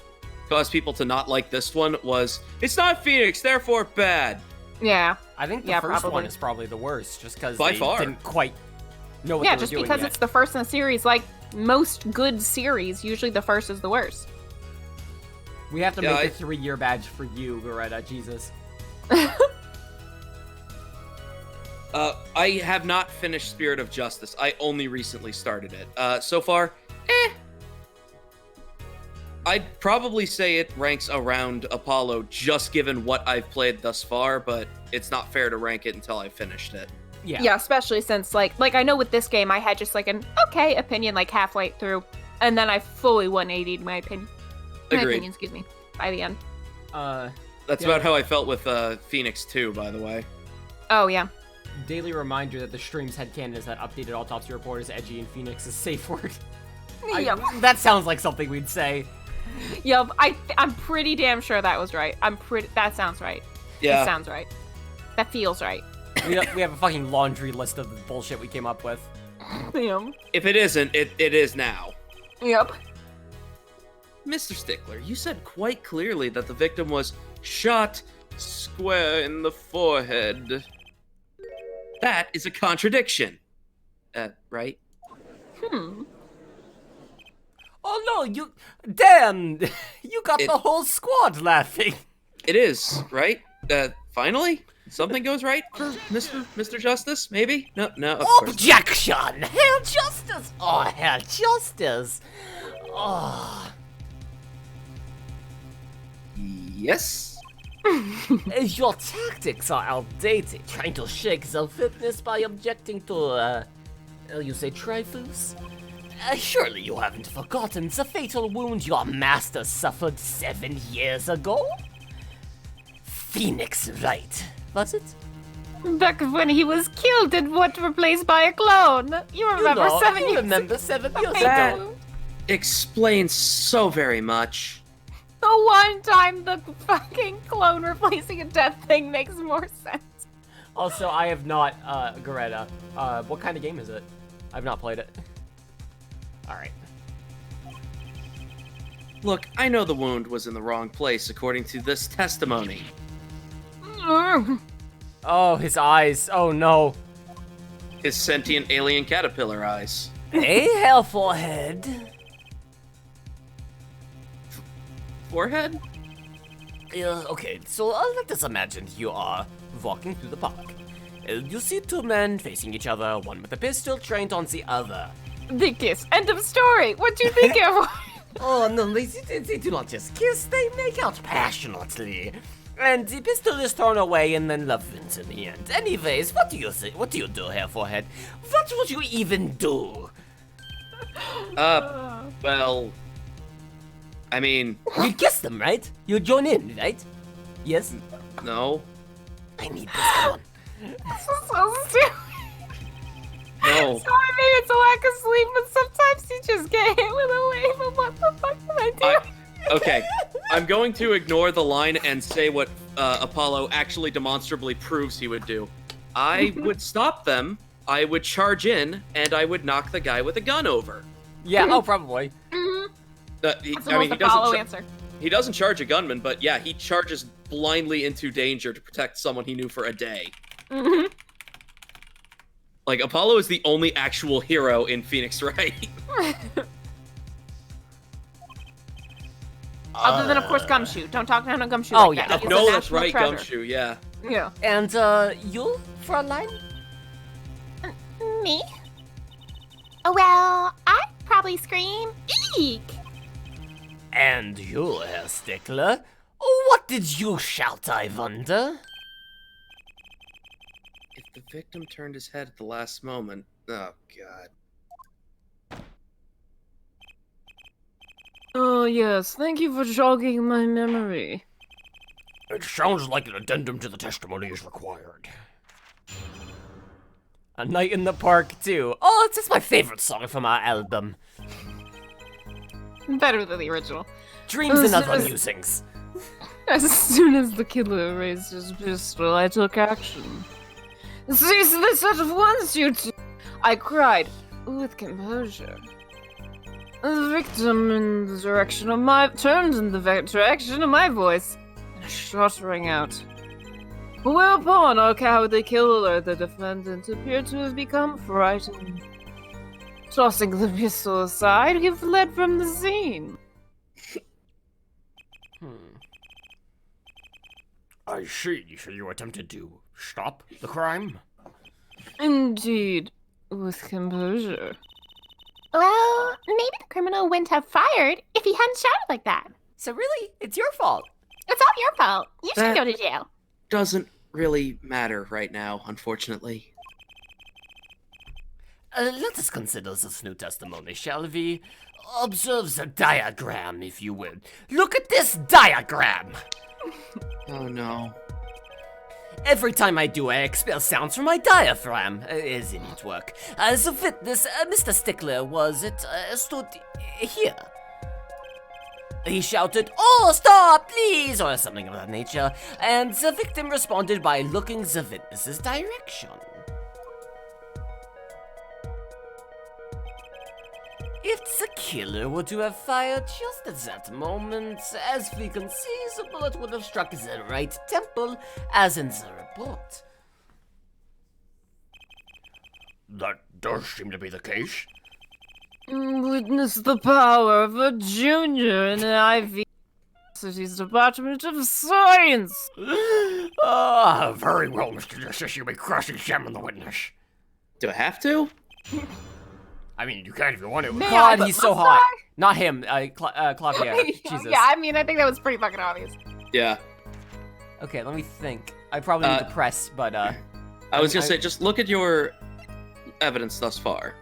caused people to not like this one was, it's not Phoenix, therefore bad. Yeah. I think the Yeah, first one probably. is probably the worst, just because By they far. didn't quite know what Yeah, they were just doing because yet. it's the first in the series, like most good series, usually the first is the worst. We have to Yeah, make a 3-year badge for you, Greta. Jesus. I have not finished Spirit of Justice. I only recently started it. So far, I'd probably say it ranks around Apollo, just given what I've played thus far, but it's not fair to rank it until I've finished it. Yeah. Yeah, especially since like I know with this game I had just like an okay opinion like halfway through, and then I fully 180'd my opinion. My Agreed. opinion, excuse me, by the end. That's Yeah. about how I felt with Phoenix 2, by the way. Oh yeah. Daily reminder that the stream's headcanon is that updated autopsy report is edgy and Phoenix is safe word. Yep. That sounds like something we'd say. Yep. I'm pretty damn sure that was right. That sounds right. Yeah. It sounds right. That feels right. We have a fucking laundry list of the bullshit we came up with. Yep. If it isn't, it is now. Yep. Mr. Stickler, you said quite clearly that the victim was shot square in the forehead. That is a contradiction. Right? Oh no, you... Damn! You got It- the whole squad laughing. It is, right? Finally? Something goes right for Mr. Justice, maybe? No, of course. Objection! Hail justice! Oh, hail justice! Oh... Yes? Your tactics are outdated. Trying to shake the witness by objecting to, you say trifles? Surely you haven't forgotten the fatal wound your master suffered 7 years ago? Phoenix Wright, was it? Back when he was killed and what replaced by a clone. You remember You know, 7 you years remember 7 years That- ago. Explains so very much. The one time the fucking clone replacing a dead thing makes more sense. Also, I have not, Greta. What kind of game is it? I've not played it. Alright. Look, I know the wound was in the wrong place according to this testimony. Oh, his eyes. Oh, no. His sentient alien caterpillar eyes. Hey, hell forehead. Forehead? Okay, so let us imagine you are walking through the park. You see 2 men facing each other, one with a pistol trained on the other. The kiss. End of story. What do you think, everyone? Oh, no, they do not just kiss, they make out passionately. And the pistol is thrown away and then love wins in the end. Anyways, what do you think? What do you do, Hair Forehead? What would you even do? Well... I mean, You'd kiss them, right? You'd join in, right? Yes? no. I need this, come on. This is so stupid. No. Sorry, maybe it's a lack of sleep, but sometimes you just get hit with a wave of what the fuck did I do? Okay, I'm going to ignore the line and say what Apollo actually demonstrably proves he would do. I would stop them, I would charge in, and I would knock the guy with a gun over. Yeah, oh, probably. That's the most Apollo answer. He doesn't charge a gunman, but yeah, he charges blindly into danger to protect someone he knew for a day. Like, Apollo is the only actual hero in Phoenix Wright. Other than, of course, Gumshoe. Don't talk down on Gumshoe. Oh, like yeah, that. of He's a No, that's national right, treasure. Gumshoe, yeah. Yeah. And, you, Fräulein? Me? Oh, well, I'd probably scream, eek! And you, Herr Stickler? What did you shout, I wonder? If the victim turned his head at the last moment... Oh, God. Oh, yes. Thank you for jogging my memory. It sounds like an addendum to the testimony is required. A Night in the Park, too. Oh, it's just my favorite song from our album. Better than the original. Dreams and Other Musings. As soon as the killer raised his pistol, I took action. Cease this at once, you two! I cried, with composure. The victim in the direction of my... turned in the direction of my voice, and a shot rang out. Whereupon our cowardly killer, the defendant, appeared to have become frightened. Tossing the pistol aside, he fled from the scene. I see. So you attempted to stop the crime? Indeed, with composure. Well, maybe the criminal wouldn't have fired if he hadn't shouted like that. So really, it's your fault. It's all your fault. You should That- go to jail. Doesn't really matter right now, unfortunately. Let us consider this new testimony, shall we? Observe the diagram, if you will. Look at this diagram! Oh, no. Every time I do, I expel sounds from my diaphragm, as in it work. As a witness, Mr. Stickler stood here. He shouted, "Oh, stop, please," or something of that nature, and the victim responded by looking the witness's direction. If the killer were to have fired just at that moment, as we can see, the bullet would have struck the right temple, as in the report. That does seem to be the case. Witness the power of a junior in the Ivy City's Department of Science. Very well, Mr. Justice. You may cross-examine the witness. Do I have to? I mean, you can if you want to. May God, I, he's so must hot. Not him, Claudia. Jesus. Yeah, I mean, I think that was pretty fucking obvious. Yeah. Okay, let me think. I probably need to press, but, I was gonna say, just look at your evidence thus far.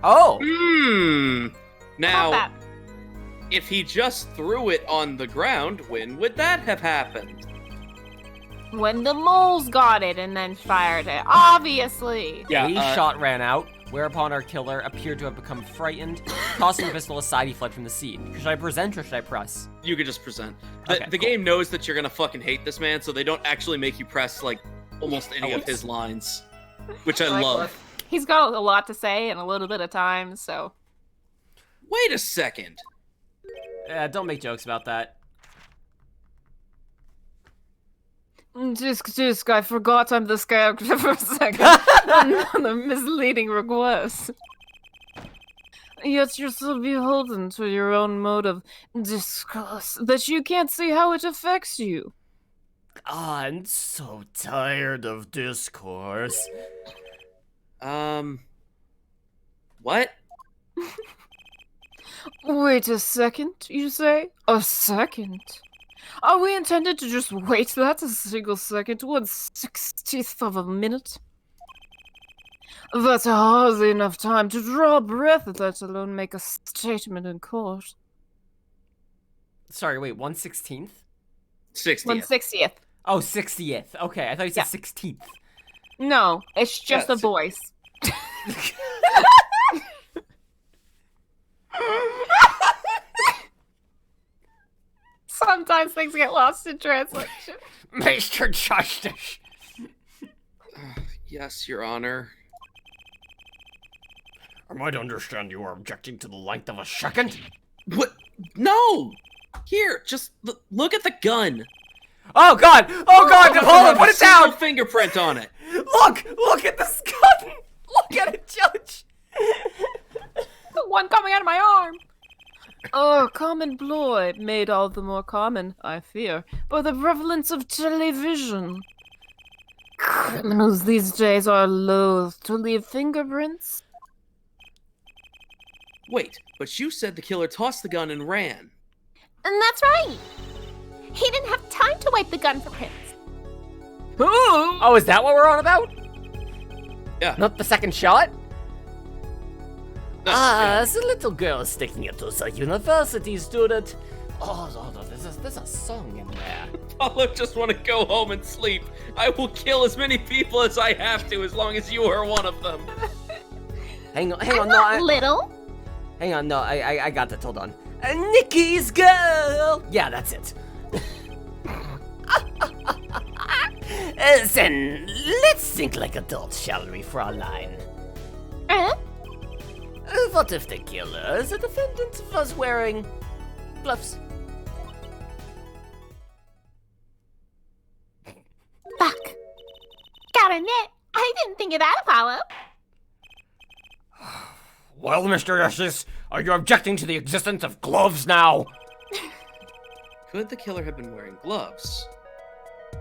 Oh! Hmm. How about Now, that? if he just threw it on the ground, when would that have happened? When the moles got it and then fired it, obviously. A shot ran out, whereupon our killer appeared to have become frightened. Tossing the pistol aside, he fled from the scene. Should I present or should I press? You could just present. Okay, The cool. game knows that you're gonna fucking hate this man, so they don't actually make you press like almost any of Oh. his lines, which I Like, love. look, he's got a lot to say in a little bit of time, so. Wait a second. Don't make jokes about that. Disc, I forgot I'm this character for a second. Another misleading request. Yet you're so beholden to your own mode of discourse that you can't see how it affects you. I'm so tired of discourse. What? Wait a second, you say? A second? Are we intended to just wait that a single second, 1/60th of a minute? That's hardly enough time to draw a breath, let alone make a statement in court. Sorry, wait, 1/16th? 60th. 1/60th. Oh, 60th. Okay, I thought you said Yeah. 16th. No, it's just Yeah, a voice. Sometimes things get lost in translation. Mr. Justice. Yes, Your Honor. Am I to understand you are objecting to the length of a second? What? No! Here, just look at the gun. Oh god! Oh god! Hold on, put it Single down! fingerprint on it. Look at this gun! Look at it, Judge! One coming out of my arm. Oh, common ploy, made all the more common, I fear, by the prevalence of television. Criminals these days are loath to leave fingerprints. Wait, but you said the killer tossed the gun and ran. And that's right. He didn't have time to wipe the gun for prints. Oh, is that what we're on about? Yeah. Not the second shot? No, The little girl sticking it to a university student. Oh, there's a song in there. Paulo just want to go home and sleep. I will kill as many people as I have to, as long as you are one of them. Hang on, I'm no, not little. hang on, no, I got that, hold on. Nikki's girl! Yeah, that's it. Then let's think like adults, shall we, Fraulein? What if the killer, the defendant, was wearing gloves? Fuck. Gotta admit, I didn't think of that, Apollo. Well, Mr. Justice, are you objecting to the existence of gloves now? Could the killer have been wearing gloves?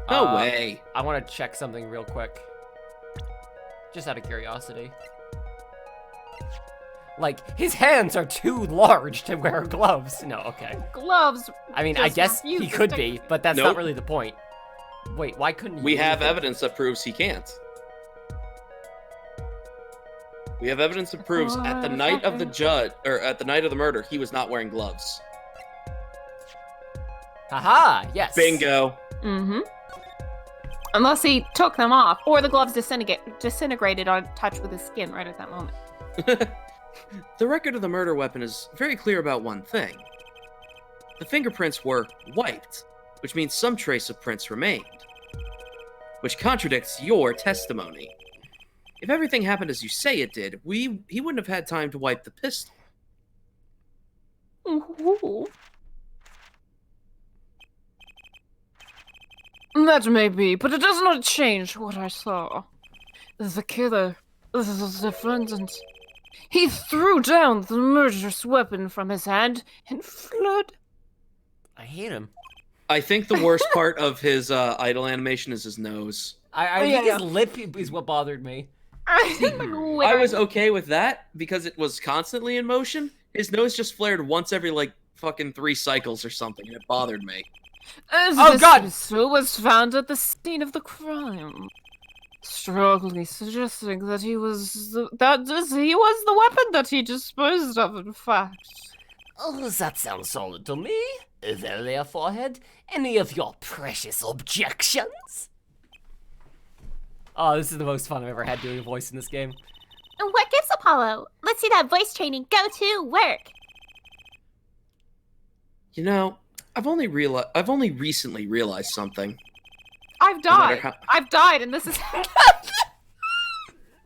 No way. I want to check something real quick. Just out of curiosity. Like, his hands are too large to wear gloves. No, okay. Gloves. I mean, I Just guess refuse he to could stick- be, but that's Nope. not really the point. Wait, why couldn't he? We have use it? evidence that proves he can't. We have evidence that proves at the night of the at the night of the murder, he was not wearing gloves. Haha, yes. Bingo. Mm-hmm. Unless he took them off, or the gloves disintegrated on touch with his skin right at that moment. The record of the murder weapon is very clear about one thing. The fingerprints were wiped, which means some trace of prints remained, which contradicts your testimony. If everything happened as you say it did, he wouldn't have had time to wipe the pistol. Ooh. That may be, but it does not change what I saw. The killer, the defendant, he threw down the murderous weapon from his hand and fled. I hate him. I think the worst part of his idle animation is his nose. I Yeah, think yeah. his lip is what bothered me. I was okay with that because it was constantly in motion. His nose just flared once every like fucking 3 cycles or something, and it bothered me. As Oh, this God! pistol was found at the scene of the crime. strongly suggesting that he was the weapon that he disposed of, in fact. Oh, that sounds solid to me. Well, there, Forehead, any of your precious objections? Oh, this is the most fun I've ever had doing a voice in this game. What gives, Apollo? Let's see that voice training. Go to work. You know, I've only recently realized something. I've No matter died. how- I've died, and this is.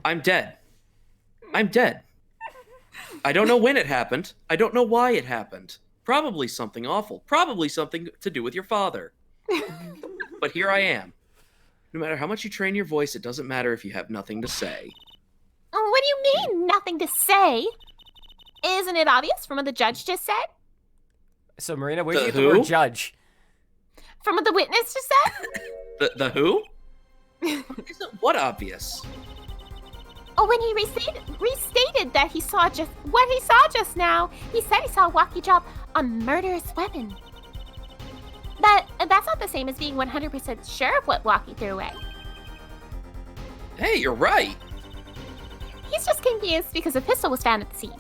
I'm dead. I'm dead. I don't know when it happened. I don't know why it happened. Probably something awful. Probably something to do with your father. But here I am. No matter how much you train your voice, it doesn't matter if you have nothing to say. What do you mean, nothing to say? Isn't it obvious from what the judge just said? So, Marina, where do you The get the word who? judge? From what the witness just said? The who? Isn't what obvious? Oh, when he restated that he saw what he saw just now, he said he saw Walkie drop a murderous weapon. That's not the same as being 100% sure of what Walkie threw away. Hey, you're right. He's just confused because a pistol was found at the scene.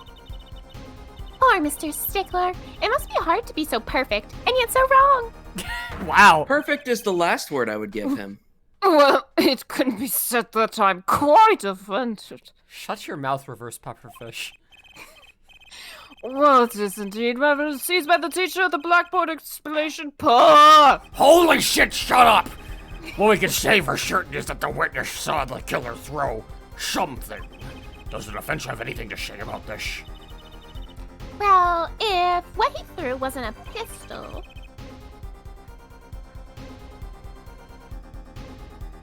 Poor Mr. Stickler. It must be hard to be so perfect, and yet so wrong. Wow. Perfect is the last word I would give him. Well, it can be said that I'm quite offended. Shut your mouth, reverse pufferfish. Well, it is indeed evidence seized by the teacher of the blackboard explanation. Puh! Holy shit, shut up! What we can say for certain is that the witness saw the killer throw something. Does the defense have anything to say about this? Well, if what he threw wasn't a pistol,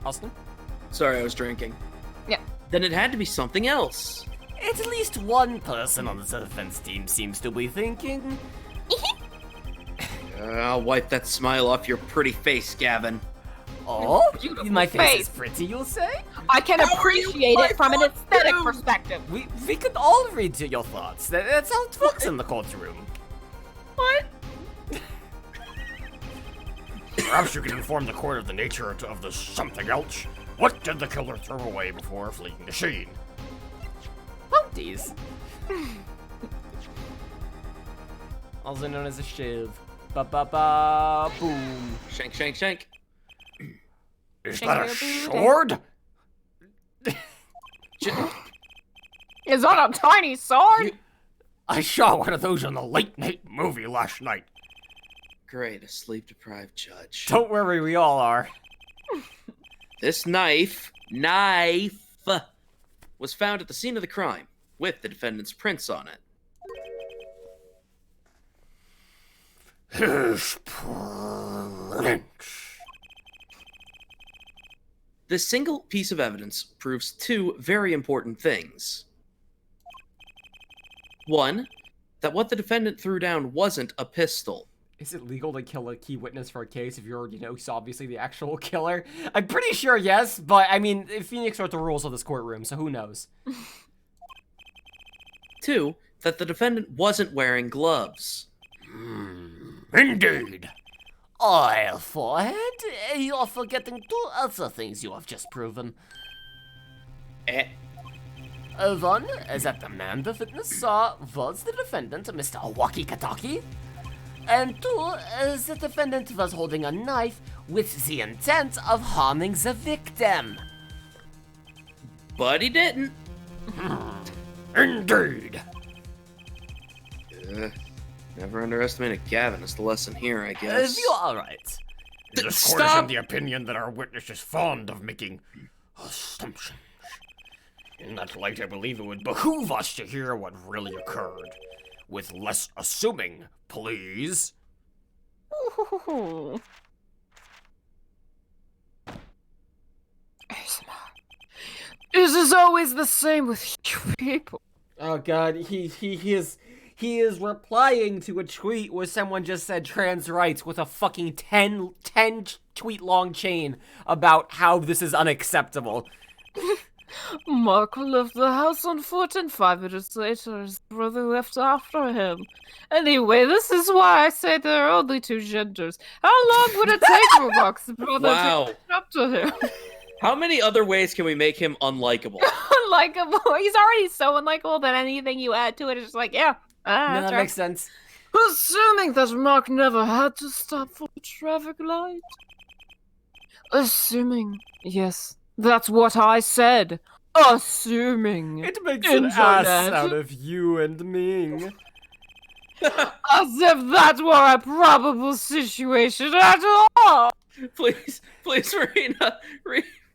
Austin? Sorry, I was drinking. Yeah. Then it had to be something else. At least one person on the defense team seems to be thinking. I'll wipe that smile off your pretty face, Gavin. Oh, Beautiful my face face. is pretty, you'll say? I can appreciate it from an aesthetic perspective. We could all read to your thoughts. That's how it works in the courtroom. What? Perhaps you can inform the court of the nature of the something else. What did the killer throw away before fleeing the scene? Bounties. Also known as a shiv. Ba-ba-ba, boom. Shank, shank, shank. Is Thank that a you, Boo. sword? Is that a tiny sword? You- I saw one of those in the late night movie last night. Great, a sleep-deprived judge. Don't worry, we all are. This knife, was found at the scene of the crime, with the defendant's prints on it. His prints. This single piece of evidence proves two very important things. One, that what the defendant threw down wasn't a pistol. Is it legal to kill a key witness for a case if you're, so obviously the actual killer? I'm pretty sure yes, but I mean, Phoenix wrote the rules of this courtroom, so who knows? Two, that the defendant wasn't wearing gloves. Indeed. Oh, Forehead, you're forgetting two other things you have just proven. Eh. One, that the man the witness saw was the defendant, Mr. Walkie-Talkie. And two, the defendant was holding a knife with the intent of harming the victim. But he didn't. Indeed. Never underestimate a Gavin is the lesson here, I guess. You are right. This court is Stop! in the opinion that our witness is fond of making assumptions. In that light, I believe it would behoove us to hear what really occurred. With less assuming, please. This is always the same with you people. Oh god, he is replying to a tweet where someone just said trans rights with a fucking 10 tweet long chain about how this is unacceptable. Marco left the house on foot, and 5 minutes later, his brother left after him. Anyway, this is why I say there are only 2 genders. How long would it take for Mark's brother Wow. to catch up to him? How many other ways can we make him unlikable? Unlikable. He's already so unlikable that anything you add to it is just like, yeah. No, That's that right. makes sense. Assuming that Mark never had to stop for a traffic light. Assuming, yes, that's what I said. Assuming. It makes an Internet. ass out of you and me. As if that were a probable situation at all. Please, Marina,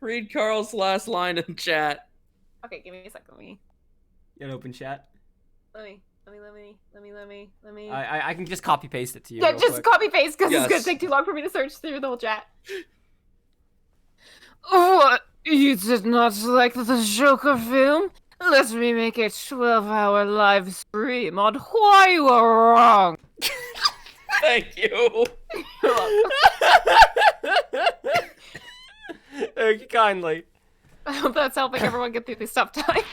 read Carl's last line in chat. Okay, give me a second. Let me. You open chat. Let me. I can just copy paste it to you. Yeah, real just quick. copy paste because Yes. it's gonna take too long for me to search through the whole chat. What? You did not like the Joker film? Let me make a 12-hour live stream on why you are wrong. Thank you. Thank you kindly. I hope that's helping everyone get through these tough times.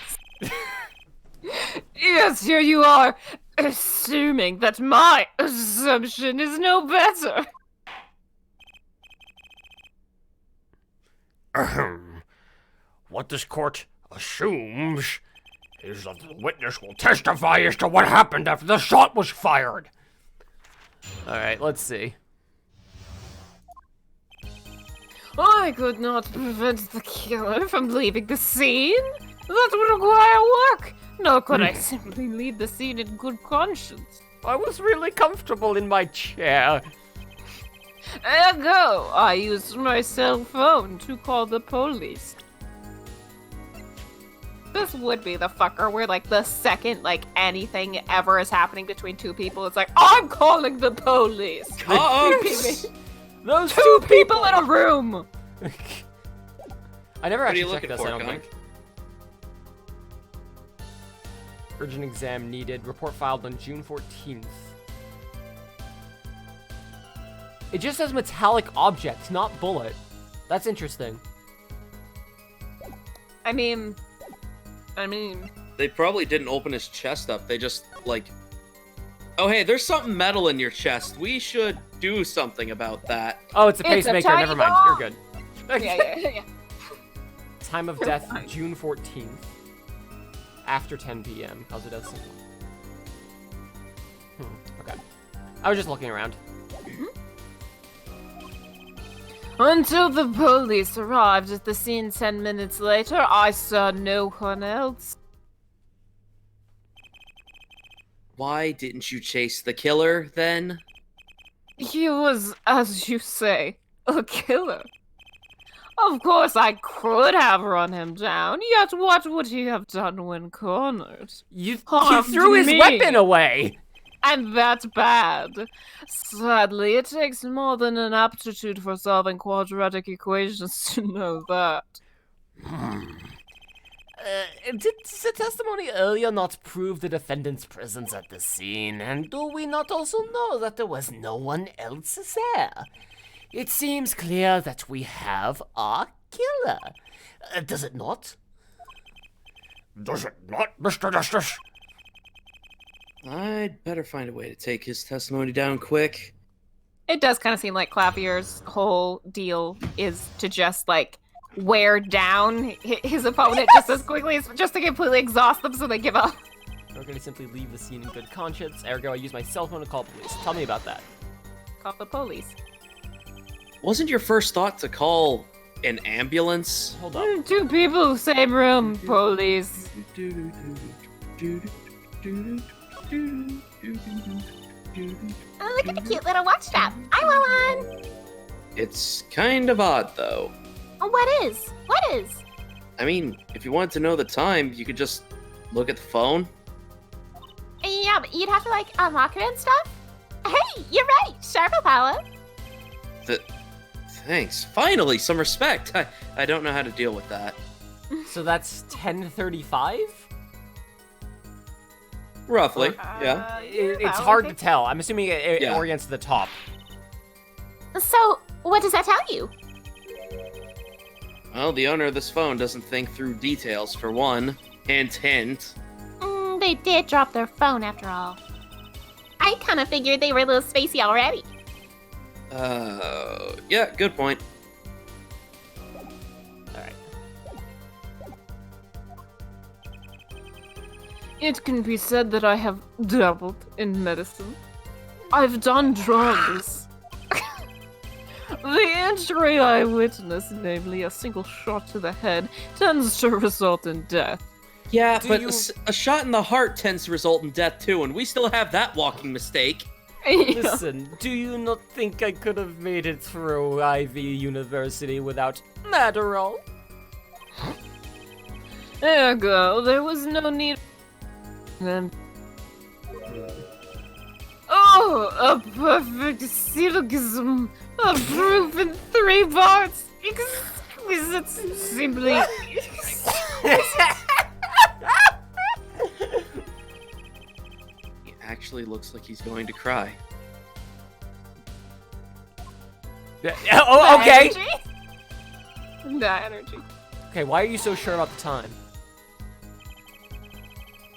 Yes, here you are, assuming that my assumption is no better. Ahem. What this court assumes is that the witness will testify as to what happened after the shot was fired. All right, let's see. I could not prevent the killer from leaving the scene. That would require work. Nor could I simply leave the scene in good conscience. I was really comfortable in my chair. Ergo, I used my cell phone to call the police. This would be the fucker where, like, the second, like, anything ever is happening between two people, it's like, I'm calling the police! Cops! Those Two people in a room! I never What are you actually checked looking this, for, I don't Connor? think. Urgent exam needed. Report filed on June 14th. It just says metallic object, not bullet. That's interesting. I mean... They probably didn't open his chest up. They just, like... Oh, hey, there's something metal in your chest. We should do something about that. Oh, it's a It's a pacemaker. tiny Never mind. bomb. You're good. yeah. Time of You're death, fine. June 14th. After 10 p.m. Cause it does seem... Okay. I was just looking around. Until the police arrived at the scene 10 minutes later, I saw no one else. Why didn't you chase the killer, then? He was, as you say, a killer. Of course, I could have run him down, yet what would he have done when cornered? He Harmed threw his me. weapon away! And that's bad. Sadly, it takes more than an aptitude for solving quadratic equations to know that. Did the testimony earlier not prove the defendant's presence at the scene? And do we not also know that there was no one else there? It seems clear that we have a killer. Does it not? Does it not, Mr. Justice? I'd better find a way to take his testimony down quick. It does kind of seem like Clavier's whole deal is to just, like, wear down his opponent just as quickly as just to completely exhaust them so they give up. We're gonna simply leave the scene in good conscience. Ergo, I use my cell phone to call police. Tell me about that. Call the police. Wasn't your first thought to call an ambulance? Hold up. Two people, same room, police. Oh, look at the cute little watch strap. I want one. It's kind of odd, though. Oh, what is? What is? I mean, if you wanted to know the time, you could just look at the phone. Yeah, but you'd have to, like, unlock it and stuff. Hey, you're right. Sharp Apollo. Thanks. Finally, some respect. I don't know how to deal with that. So that's 10:35? Roughly, yeah. It's hard to tell. I'm assuming it Yeah. orients to the top. So, what does that tell you? Well, the owner of this phone doesn't think through details, for one. Hint, hint. They did drop their phone after all. I kind of figured they were a little spacey already. Yeah, good point. Alright. It can be said that I have dabbled in medicine. I've done drugs. The injury I witnessed, namely a single shot to the head, tends to result in death. Yeah, Do but you- a shot in the heart tends to result in death too, and we still have that walking mistake. Listen, do you not think I could have made it through Ivy University without Adderall? Ergo, there was no need. Then. Oh, a perfect syllogism, a proof in 3 parts, exquisite, simply. He actually looks like he's going to cry. Oh, okay. That energy. Okay, why are you so sure about the time?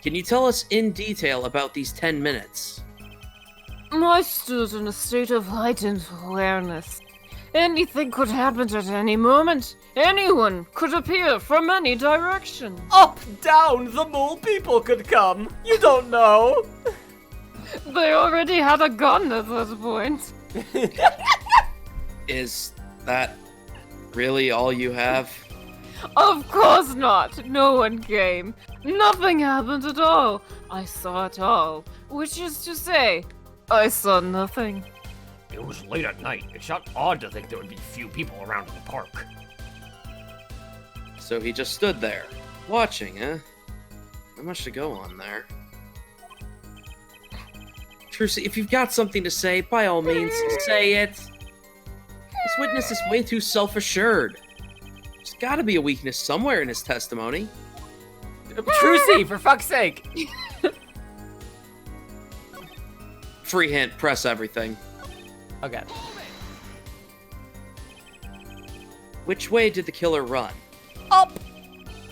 Can you tell us in detail about these 10 minutes? I stood in a state of heightened awareness. Anything could happen at any moment. Anyone could appear from any direction. Up, down, the mole people could come. You don't know. They already had a gun at that point. Is that really all you have? Of course not. No one came. Nothing happened at all. I saw it all. Which is to say, I saw nothing. It was late at night. It's not odd to think there would be few people around in the park. So he just stood there, watching, huh? Not much to go on there. Trucy, if you've got something to say, by all means, say it. This witness is way too self-assured. There's gotta be a weakness somewhere in his testimony. Trucy, for fuck's sake. Free hint, press everything. Okay. Which way did the killer run? Up.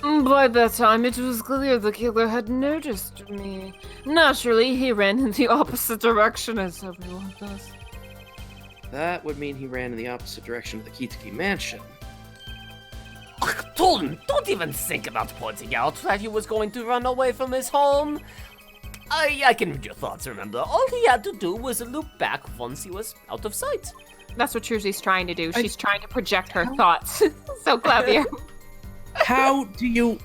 By that time, it was clear the killer had noticed me. Naturally, he ran in the opposite direction as everyone does. That would mean he ran in the opposite direction of the Kitsuki mansion. Tolden, don't even think about pointing out that he was going to run away from his home. I can read your thoughts, remember? All he had to do was loop back once he was out of sight. That's what Trucy's trying to do. She's trying to project her thoughts. So clever. How do you...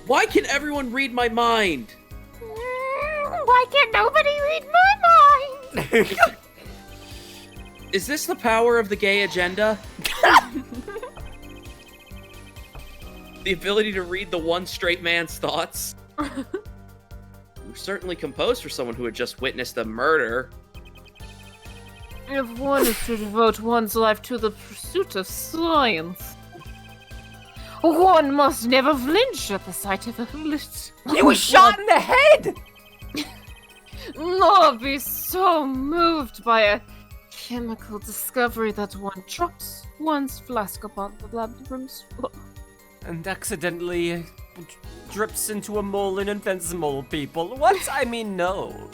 Why can everyone read my mind? Why can't nobody read my mind? Is this the power of the gay agenda? The ability to read the one straight man's thoughts? You're certainly composed for someone who had just witnessed a murder. If one is to devote one's life to the pursuit of science, one must never flinch at the sight of a bullet. He was shot in the head. Nor be so moved by a chemical discovery that one drops one's flask upon the labyrinth's floor. And accidentally drips into a mole and invents mole people. What? I mean, no.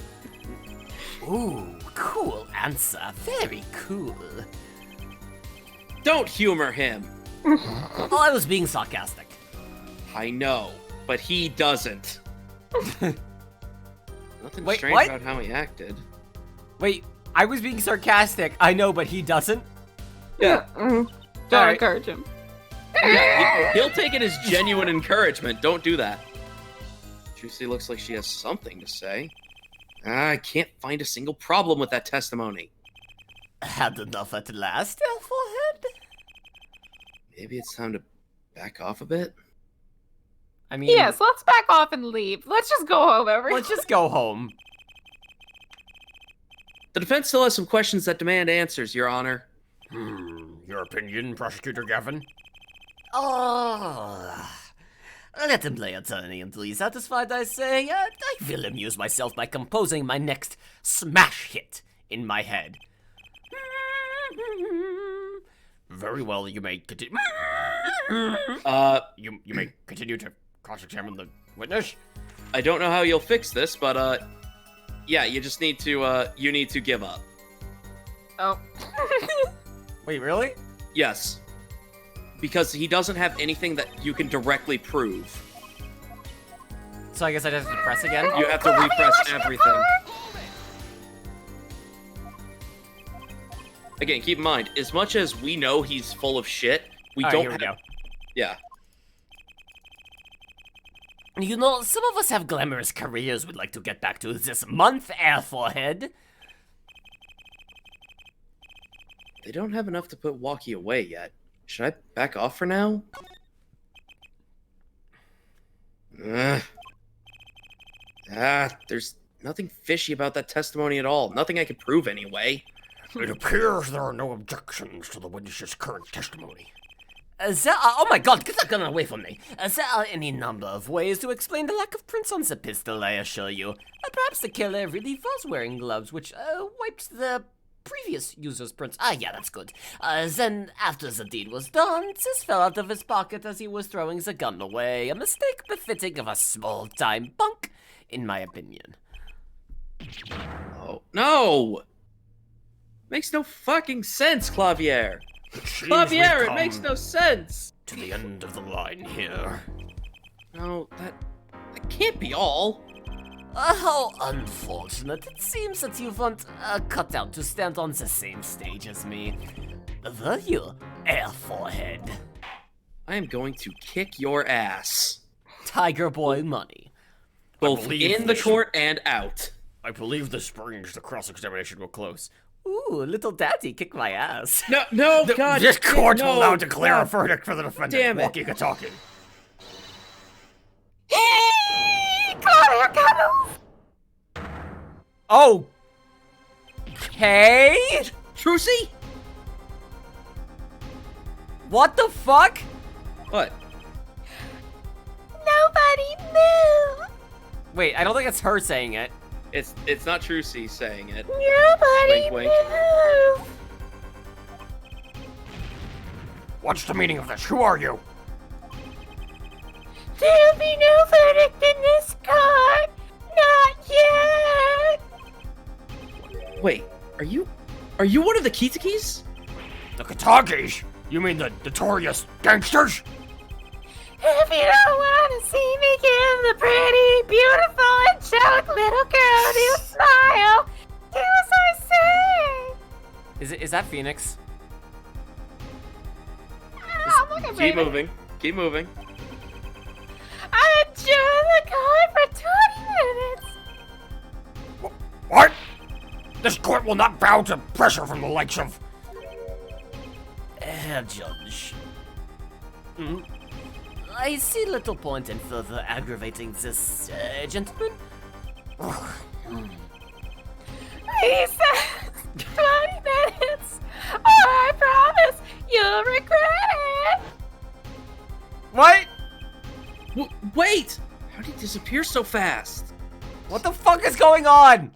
Ooh, cool answer. Very cool. Don't humor him. Oh, I was being sarcastic. I know, but he doesn't. Nothing Wait, strange what? about how he acted. Wait, I was being sarcastic. I know, but he doesn't. Yeah. Don't Alright. encourage him. Yeah, he'll take it as genuine encouragement. Don't do that. Trucy looks like she has something to say. I can't find a single problem with that testimony. Had enough at last, Elfhead? Maybe it's time to back off a bit? I mean, Yes, let's back off and leave. Let's just go home, everyone. let's just go home. The defense still has some questions that demand answers, Your Honor. Your opinion, Prosecutor Gavin? Oh, let him play attorney until he's satisfied, I say. I will amuse myself by composing my next smash hit in my head. Very well, you may continue. You may continue to cross-examine the witness. I don't know how you'll fix this, but, yeah, you just need to, you need to give up. Oh. Wait, really? Yes. Because he doesn't have anything that you can directly prove. So I guess I just have to press again? You have to refresh everything. Again, keep in mind, as much as we know he's full of shit, we Alright, don't here we have... go. Yeah. You know, some of us have glamorous careers we'd like to get back to this month, Airforehead. They don't have enough to put Walkie away yet. Should I back off for now? There's nothing fishy about that testimony at all. Nothing I could prove anyway. It appears there are no objections to the witness's current testimony. Oh my god, get that gun away from me. There are any number of ways to explain the lack of prints on the pistol, I assure you. Perhaps the killer really was wearing gloves, which wiped the previous user's prints. Yeah, that's good. Then, after the deed was done, this fell out of his pocket as he was throwing the gun away. A mistake befitting of a small-time punk, in my opinion. Oh, no! Makes no fucking sense, Clavier. Clavier, it makes no sense! To the end of the line here. No, that can't be all. How unfortunate. It seems that you want cut out to stand on the same stage as me. Were you, Airforehead? I am going to kick your ass. Tiger Boy money. Both believe in the this- court and out. I believe this brings the cross-examination to a close. Ooh, little daddy, kick my ass. No, God. This court no, will now declare a God. verdict for the defendant. Damn it. Walkie talking. Oh! Okay? Trucy? What the fuck? What? Nobody move! Wait, I don't think it's her saying it. It's not Trucy saying it. Nobody Wink, wink. move! What's the meaning of this? Who are you? There'll be no verdict in this court! Not yet! Wait, are you one of the Kitakis? The Katagis? You mean the notorious gangsters? If you don't want to see me give the pretty, beautiful, angelic little girl a new smile, do as I say! Is that Phoenix? I'm looking Keep baby. moving. Keep moving. I enjoyed the court for 20 minutes! What? This court will not bow to pressure from the likes of... Judge. I see little point in further aggravating this gentleman. He says 20 minutes, or I promise you'll regret it! What? Wait! How did he disappear so fast? What the fuck is going on?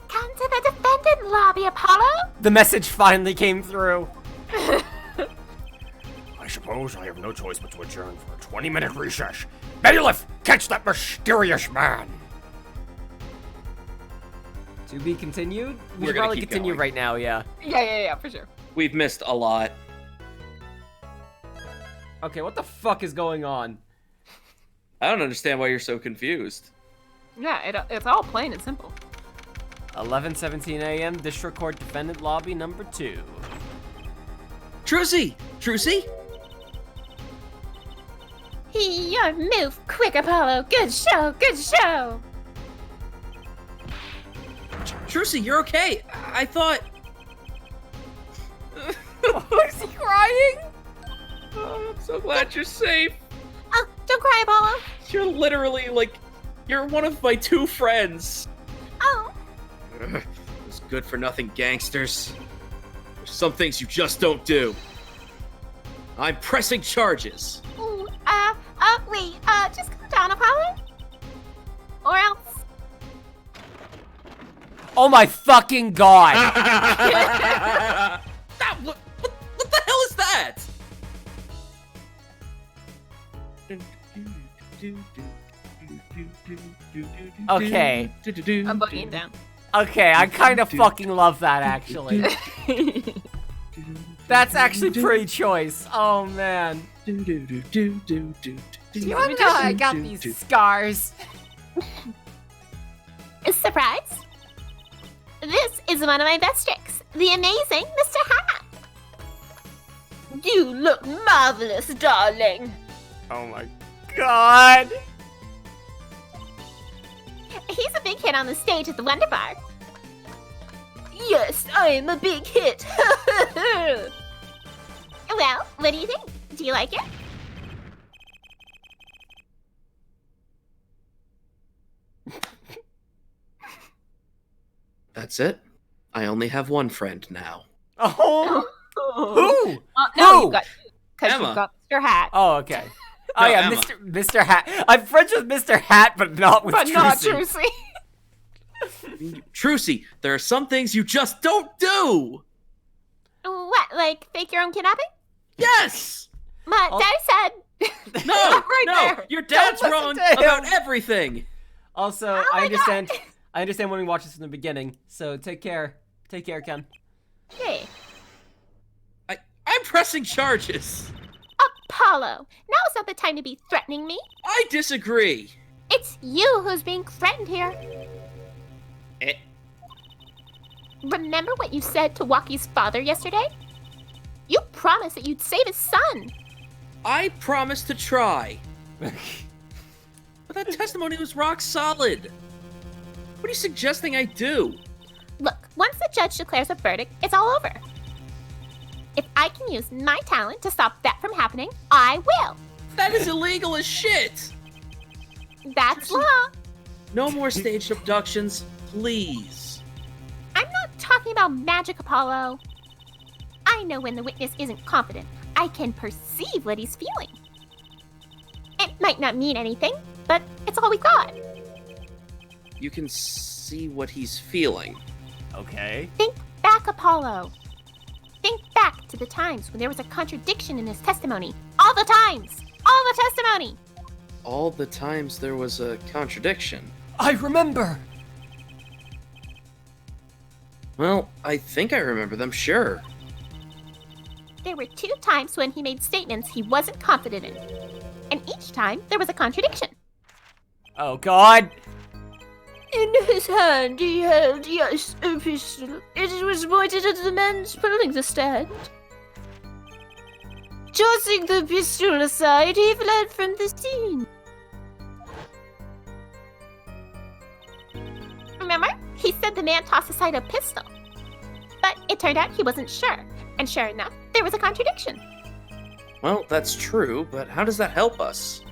Come to the defendant lobby, Apollo! The message finally came through. I suppose I have no choice but to adjourn for a 20-minute recess. Bailiff, catch that mysterious man! To be continued? We We're should gonna probably keep continue going. right now, yeah. Yeah, for sure. We've missed a lot. Okay, what the fuck is going on? I don't understand why you're so confused. Yeah, it's all plain and simple. 11:17 a.m. District Court Defendant Lobby number 2. Trucy! Trucy? Your move quick, Apollo! Good show, good show! Trucy, you're okay. I thought... Is he crying? Oh, I'm so glad you're safe. Oh, don't cry, Apollo! You're literally, like, you're one of my two friends. Oh, Those good-for-nothing gangsters. There's some things you just don't do. I'm pressing charges. ooh, wait, just calm down, Apollo? Or else... Oh my fucking god! What the hell is that? Okay. I'm bugging down. Okay, I kind of fucking love that, actually. That's actually pretty choice. Oh, man. Do you want to know how I got these scars? A surprise? This is one of my best tricks, the amazing Mr. Hat. You look marvelous, darling. Oh my god. He's a big hit on the stage at the Wonder Bar. Yes, I am a big hit. Well, what do you think? Do you like it? That's it. I only have one friend now. Oh. Who? No, Who? you got because Emma. you got Mr. Hat. Oh, okay. Oh No, yeah, Emma. Mr. Hat. I'm friends with Mr. Hat, but not with but not Trucy. Trucy. Trucy, there are some things you just don't do! What, like fake your own kidnapping? Yes! But Oh. Daddy said. No! Right no! there. Your dad's listen wrong to him. about everything! Also, Oh I my understand. God. I understand when we watch this from the beginning. So take care. Take care, Ken. Hey, I'm pressing charges! Apollo, now is not the time to be threatening me. I disagree! It's you who's being threatened here. Eh. Remember what you said to Walkie's father yesterday? You promised that you'd save his son. I promised to try. But that testimony was rock solid. What are you suggesting I do? Look, once the judge declares a verdict, it's all over. If I can use my talent to stop that from happening, I will. That is illegal as shit! That's law. No more staged abductions, please. I'm not talking about magic, Apollo. I know when the witness isn't confident. I can perceive what he's feeling. It might not mean anything, but it's all we got. You can see what he's feeling. Okay. Think back, Apollo. Think back to the times when there was a contradiction in his testimony. All the times! All the testimony! All the times there was a contradiction. I remember. Well, I think I remember them, sure. There were 2 times when he made statements he wasn't confident in. And each time, there was a contradiction. Oh God. In his hand, he held, yes, a pistol. It was pointed at the man pulling the stand. Tossing the pistol aside, he fled from the scene. Remember? He said the man tossed aside a pistol. But it turned out he wasn't sure. And sure enough, there was a contradiction. Well, that's true, but how does that help us?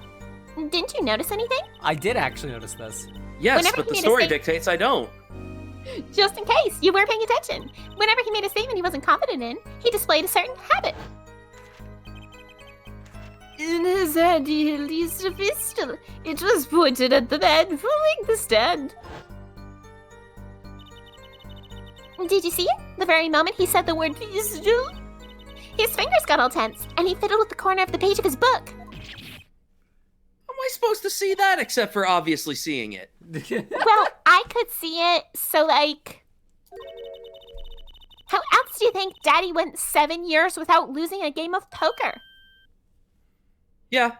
Didn't you notice anything? I did actually notice this. Yes, Whenever but he the made a story statement- dictates I don't. Just in case you weren't paying attention. Whenever he made a statement he wasn't confident in, he displayed a certain habit. In his hand he held a pistol. It was pointed at the man pulling the stand. Did you see it? The very moment he said the word pistol? His fingers got all tense, and he fiddled with the corner of the page of his book. How am I supposed to see that except for obviously seeing it? Well, I could see it, so like... How else do you think Daddy went 7 years without losing a game of poker? Yeah.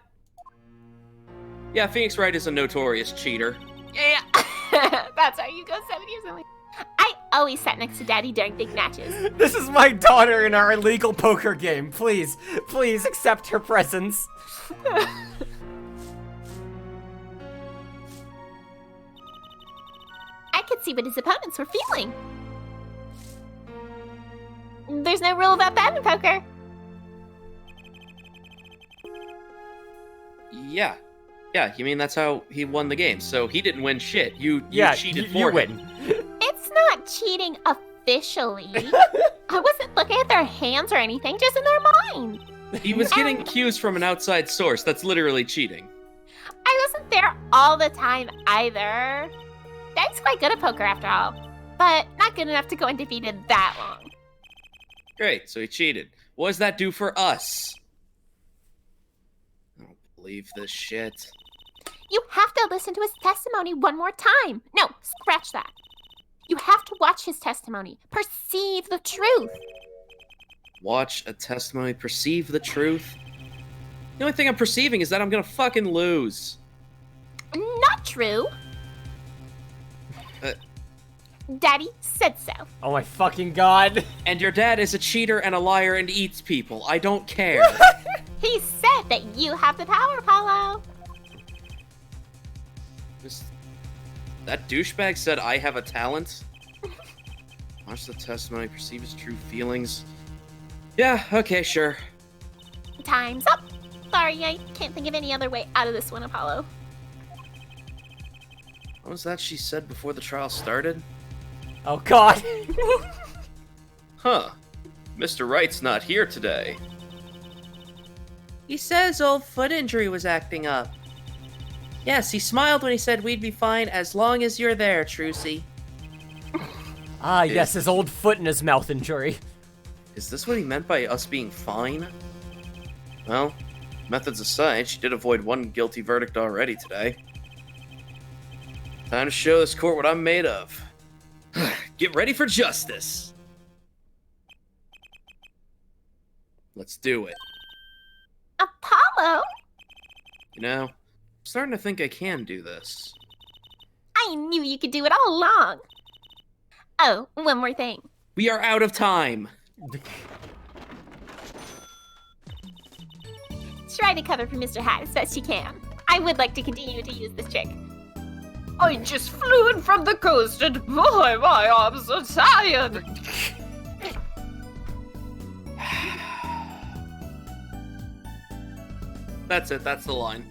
Yeah, Phoenix Wright is a notorious cheater. Yeah, that's how you go 7 years away. I always sat next to Daddy during big matches. This is my daughter in our illegal poker game. Please, please accept her presence. I could see what his opponents were feeling. There's no rule about that in poker. Yeah. Yeah, you mean that's how he won the game. So he didn't win shit. You Yeah, cheated you for win. him. It's not cheating officially. I wasn't looking at their hands or anything, just in their mind. He was getting cues from an outside source. That's literally cheating. I wasn't there all the time either. Daddy's quite good at poker after all, but not good enough to go undefeated that long. Great, so he cheated. What does that do for us? I don't believe this shit. You have to listen to his testimony one more time. No, scratch that. You have to watch his testimony. Perceive the truth. Watch a testimony, perceive the truth. The only thing I'm perceiving is that I'm gonna fucking lose. Not true. Daddy said so. Oh my fucking god. And your dad is a cheater and a liar and eats people. I don't care. He said that you have the power, Apollo. That douchebag said I have a talent? Watch the testimony, perceive his true feelings. Yeah, okay, sure. Time's up. Sorry, I can't think of any other way out of this one, Apollo. What was that she said before the trial started? Oh god. Huh. Mr. Wright's not here today. He says old foot injury was acting up. Yes, he smiled when he said we'd be fine as long as you're there, Trucy. Ah, yes, his old foot in his mouth injury. Is this what he meant by us being fine? Well, methods aside, she did avoid one guilty verdict already today. Time to show this court what I'm made of. Get ready for justice! Let's do it. Apollo? You know, I'm starting to think I can do this. I knew you could do it all along. Oh, one more thing. We are out of time! Try to cover for Mr. Hat as best you can. I would like to continue to use this trick. I just flew in from the coast and boy, my arms are tired. That's it, that's the line.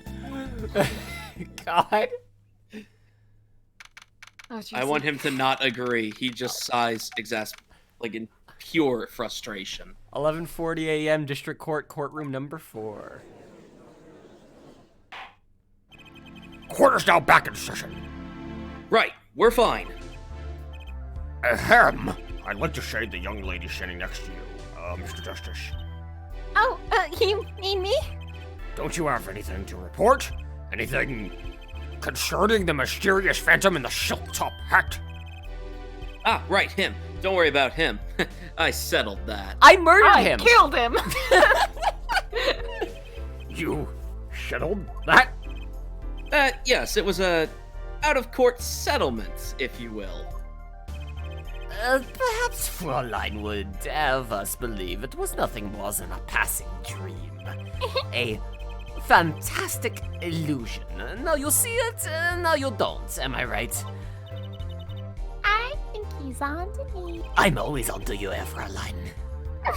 God. Oh, Jesus. I want him to not agree. He just sighs like in pure frustration. 11:40 a.m. District Court, courtroom number 4. Court is now back in session. Right, we're fine. Ahem. I'd like to shade the young lady standing next to you, Mr. Justice. Oh, you mean me? Don't you have anything to report? Anything concerning the mysterious phantom in the silk top hat? Ah, right, him. Don't worry about him. I settled that. I murdered I him. killed him. You settled that? Yes, it was a out-of-court settlement, if you will. Perhaps Fräulein would have us believe it was nothing more than a passing dream. A fantastic illusion. Now you see it, now you don't. Am I right? I think he's on to me. I'm always onto you, Fräulein.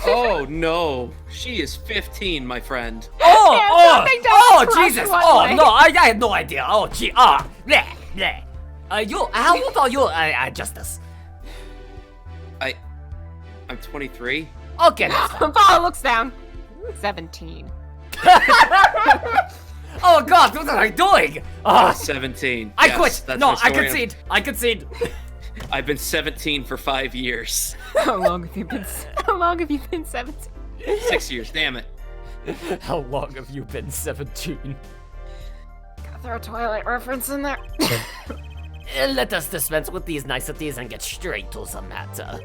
Oh, no. She is 15, my friend. something does cross Jesus! one Oh, way. no, I had no idea. Oh, gee, bleh, bleh. How old are you, Justice? I'm 23. Okay, that's fine. Apollo looks down. 17. Oh, God, what am I doing? 17. I Yes, quit. that's No, my I story. concede. I concede. I've been 17 for 5 years. How long have you been 17? 6 years, damn it. How long have you been 17? Gotta throw a Twilight reference in there. Let us dispense with these niceties and get straight to the matter.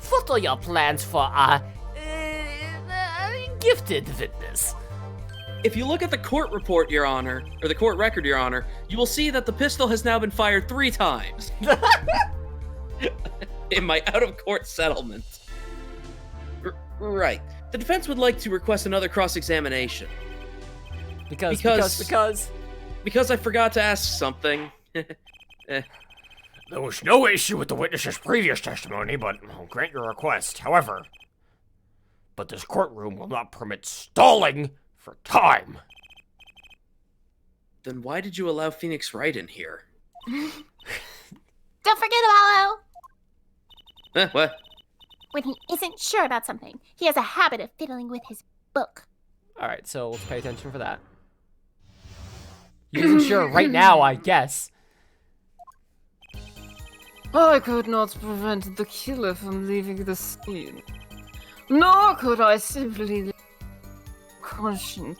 What are your plans for our gifted witness? If you look at the court report, Your Honor, or the court record, Your Honor, you will see that the pistol has now been fired 3 times. In my out-of-court settlement. Right. The defense would like to request another cross-examination. Because Because I forgot to ask something. There was no issue with the witness's previous testimony, but I'll grant your request. However, this courtroom will not permit stalling for time. Then why did you allow Phoenix Wright in here? Don't forget Apollo. What? When he isn't sure about something, he has a habit of fiddling with his book. Alright, so let's pay attention for that. He isn't sure right now, I guess. I could not prevent the killer from leaving the scene. Nor could I simply leave conscience.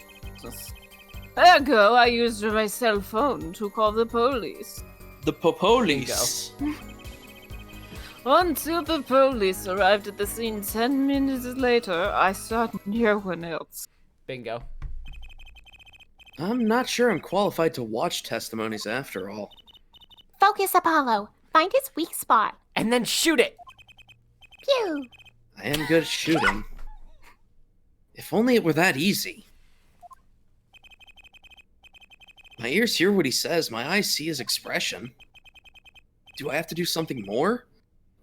Ergo, I used my cell phone to call the police. The police. Until the police arrived at the scene 10 minutes later, I saw no one else. Bingo. I'm not sure I'm qualified to watch testimonies after all. Focus, Apollo. Find his weak spot. And then shoot it. Pew. I am good at shooting. If only it were that easy. My ears hear what he says, my eyes see his expression. Do I have to do something more?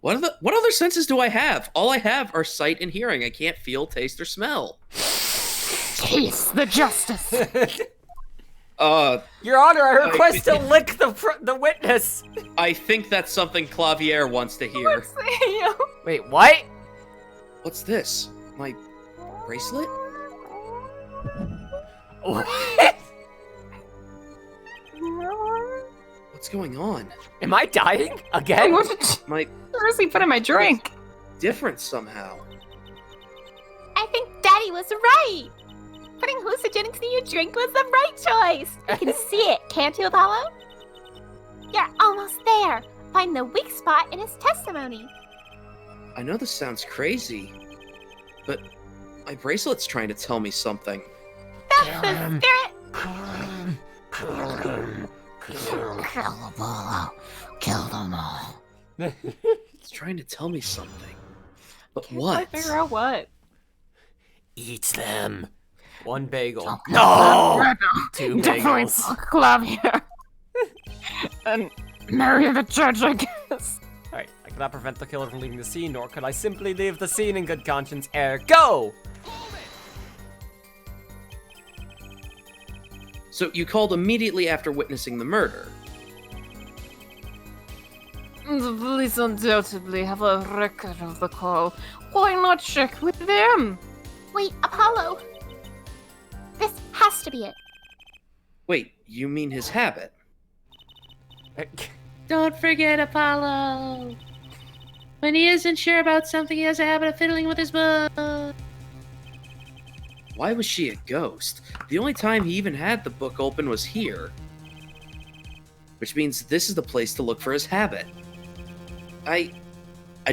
What other senses do I have? All I have are sight and hearing. I can't feel, taste, or smell. Taste the justice. Your Honor, I request to lick the witness. I think that's something Clavier wants to hear. Wait, what? What's this? My bracelet? What? What's going on? Am I dying again? My Where's he putting my drink? different somehow. I think Daddy was right. Putting hallucinogenics in your drink was the right choice. You can see it, can't you, Apollo? You're almost there. Find the weak spot in his testimony. I know this sounds crazy, but my bracelet's trying to tell me something. That's the spirit. Kill them all. It's trying to tell me something. But what? Figure out what. Eat them. One bagel. No! Two Definitely bagels. Clavier. And marry the judge, I guess. Alright, I cannot prevent the killer from leaving the scene, nor could I simply leave the scene in good conscience. Ergo! So you called immediately after witnessing the murder. The police undoubtedly have a record of the call. Why not check with them? Wait, Apollo. This has to be it. Wait, you mean his habit? Don't forget Apollo. When he isn't sure about something, he has a habit of fiddling with his book. Why was she a ghost? The only time he even had the book open was here. Which means this is the place to look for his habit. I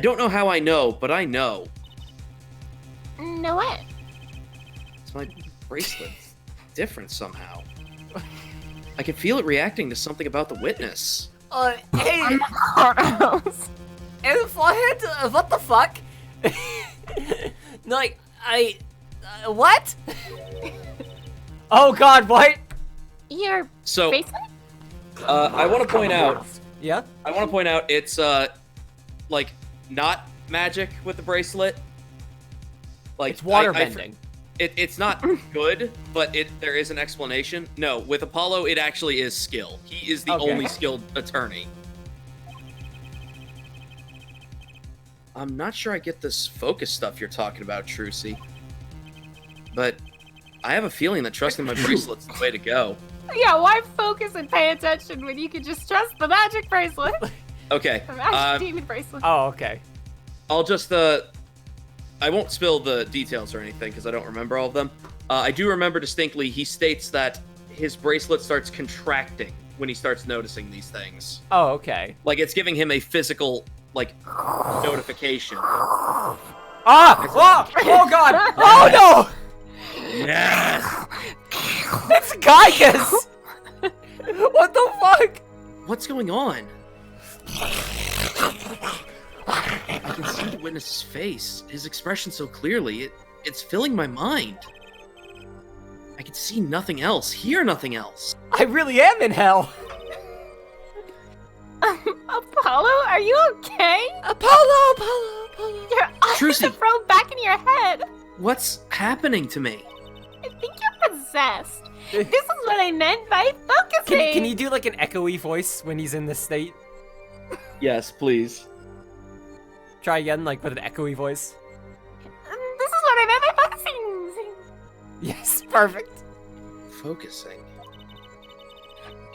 don't know how I know, but I know. Know what? It's my bracelet. Different somehow. I can feel it reacting to something about the witness. Hey, Courthouse. forehead, what the fuck? No, what? Oh god, what? Your So, bracelet? I want to point out, Yeah? it's, like, not magic with the bracelet. Like, It's water bending. It's not good, but there is an explanation. No, with Apollo, it actually is skill. He is the Okay. only skilled attorney. I'm not sure I get this focus stuff you're talking about, Trucy. But I have a feeling that trusting my bracelet's the way to go. Yeah, why focus and pay attention when you can just trust the magic bracelet? Okay, The magic demon bracelet. Oh, okay. I'll just, I won't spill the details or anything because I don't remember all of them. I do remember distinctly, he states that his bracelet starts contracting when he starts noticing these things. Oh, okay. Like, it's giving him a physical, like, notification. Ah! Oh god! Oh no! Yes! It's Gaius! What the fuck? What's going on? I can see the witness's face, his expression so clearly, it's filling my mind. I can see nothing else, hear nothing else. I really am in hell. Apollo, are you okay? Apollo! Your eyes Trucy. are thrown back in your head. What's happening to me? I think you're possessed. This is what I meant by focusing. Can you do like an echoey voice when he's in this state? Yes, please. Try again, like with an echoey voice. This is what I meant by focusing. Yes, perfect. Focusing.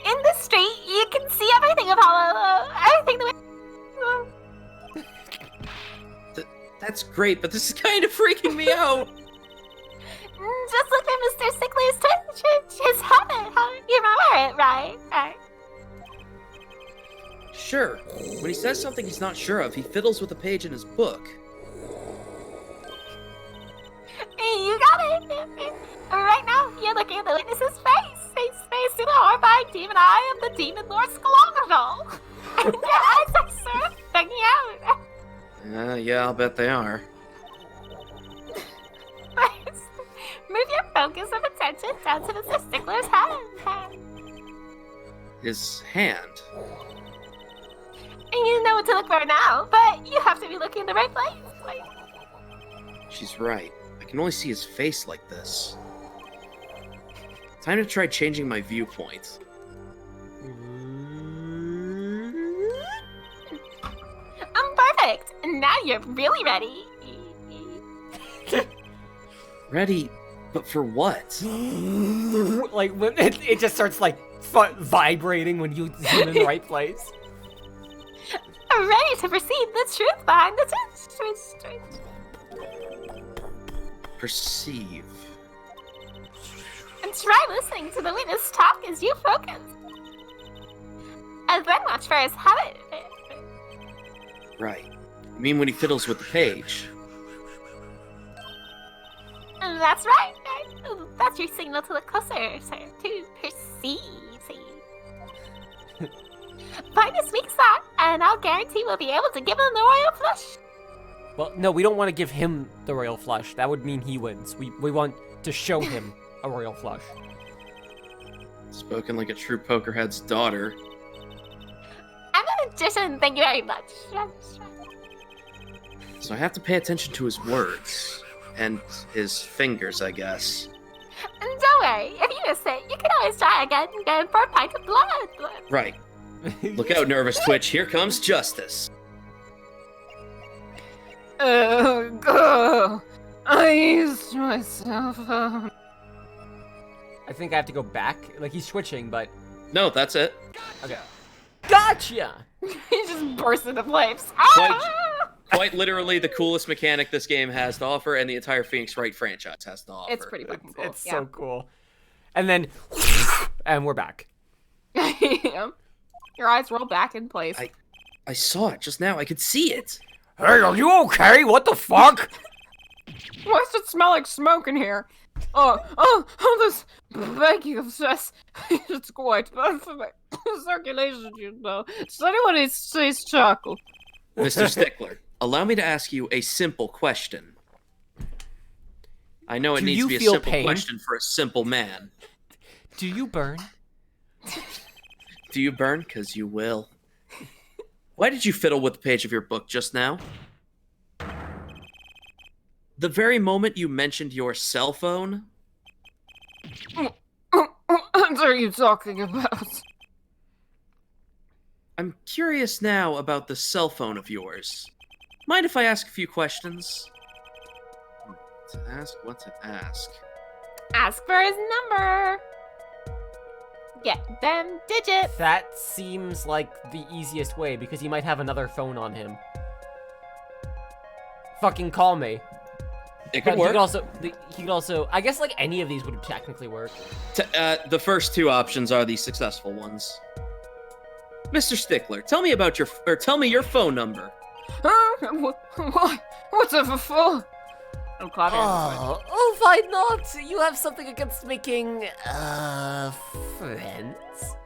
In the street, you can see everything, Apollo. Everything the way. That's great, but this is kind of freaking me out. Just look at Mr. Sickly's his habit. You remember it, right? Right. Sure. When he says something he's not sure of, he fiddles with a page in his book. You got it. Right witness's face. Face to the horrifying demon eye of the demon Lord Skolongadol. And your eyes are sort of bugging out. Yeah, I'll bet they are. Move your focus of attention down to Mr. Stickler's hand. His hand. And you know what to look for now, but you have to be looking in the right place. She's right. I can only see his face like this. Time to try changing my viewpoint. I'm perfect. Now you're really ready. Ready, but for what? Like, when it just starts, like, vibrating when you zoom in the right place. I'm ready to perceive the truth behind the twitch. Perceive. And try listening to the witness talk as you focus. And then watch for his habit. Right. You mean when he fiddles with the page? That's right. That's your signal to look closer, sir, to perceive. Find this weak spot, and I'll guarantee we'll be able to give him the royal flush. Well, no, we don't want to give him the royal flush. That would mean he wins. We want to show him a royal flush. Spoken like a true pokerhead's daughter. I'm a magician, thank you very much. So I have to pay attention to his words. And his fingers, I guess. And don't worry, if you miss it, you can always try again and go for a pint of blood. Right. Look out, nervous Twitch. Here comes justice. Go. I used my cell phone. I think I have to go back. Like, he's switching, but... No, that's it. Okay. Gotcha! He just burst into flames. Quite literally the coolest mechanic this game has to offer, and the entire Phoenix Wright franchise has to offer. It's pretty fucking cool. It's so cool. And then... And we're back. Yeah. Your eyes roll back in place. I saw it just now. I could see it. Hey, are you okay? What the fuck? Why does it smell like smoke in here? This baking of stress. It's quite bad for my circulation, you know. Does anyone taste chocolate? Mr. Stickler, allow me to ask you a simple question. I know it Do needs you to be a feel simple pain? question for a simple man. Do you burn? Do you burn? 'Cause you will. Why did you fiddle with the page of your book just now? The very moment you mentioned your cell phone, What are you talking about? I'm curious now about the cell phone of yours. Mind if I ask a few questions? What to ask? Ask for his number. Get them digits. That seems like the easiest way, because he might have another phone on him. Fucking call me. It But could work. he could also, I guess like any of these would technically work. The first two options are the successful ones. Mr. Stickler, tell me your phone number. Huh? Why? What's it for? I'm clapping. Oh, why not? You have something against making, friends?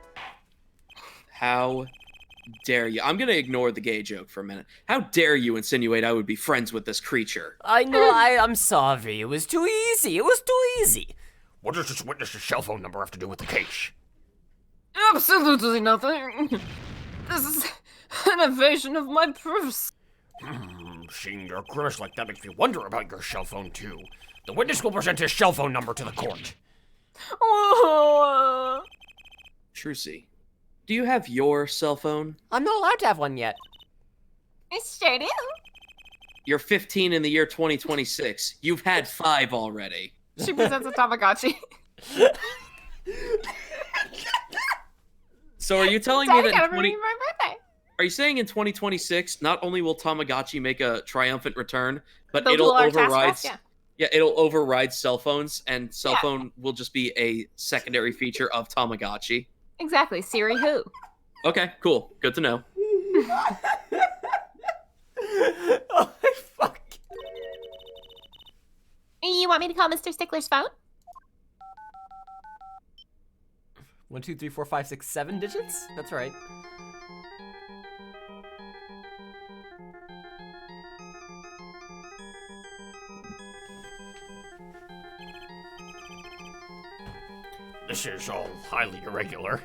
How dare you? I'm gonna ignore the gay joke for a minute. How dare you insinuate I would be friends with this creature? I know, I'm sorry. It was too easy. What does this witness's cell phone number have to do with the case? Absolutely nothing. This is an invasion of my proofs. Seeing your grimace like that makes me wonder about your cell phone, too. The witness will present his cell phone number to the court. Oh, Trucy, do you have your cell phone? I'm not allowed to have one yet. I sure do. You're 15 in the year 2026. You've had 5 already. she presents a Tamagotchi. So are you telling me Daddy that got in it for 20 me for my birthday. Are you saying in 2026 not only will Tamagotchi make a triumphant return, but They'll do it'll our task override force, yeah. Yeah, it'll override cell phones, and cell Yeah. phone will just be a secondary feature of Tamagotchi. Exactly. Siri who? Okay, cool. Good to know. Oh my fuck. You want me to call Mr. Stickler's phone? 1, 2, 3, 4, 5, 6, 7 digits? That's right. This is all highly irregular.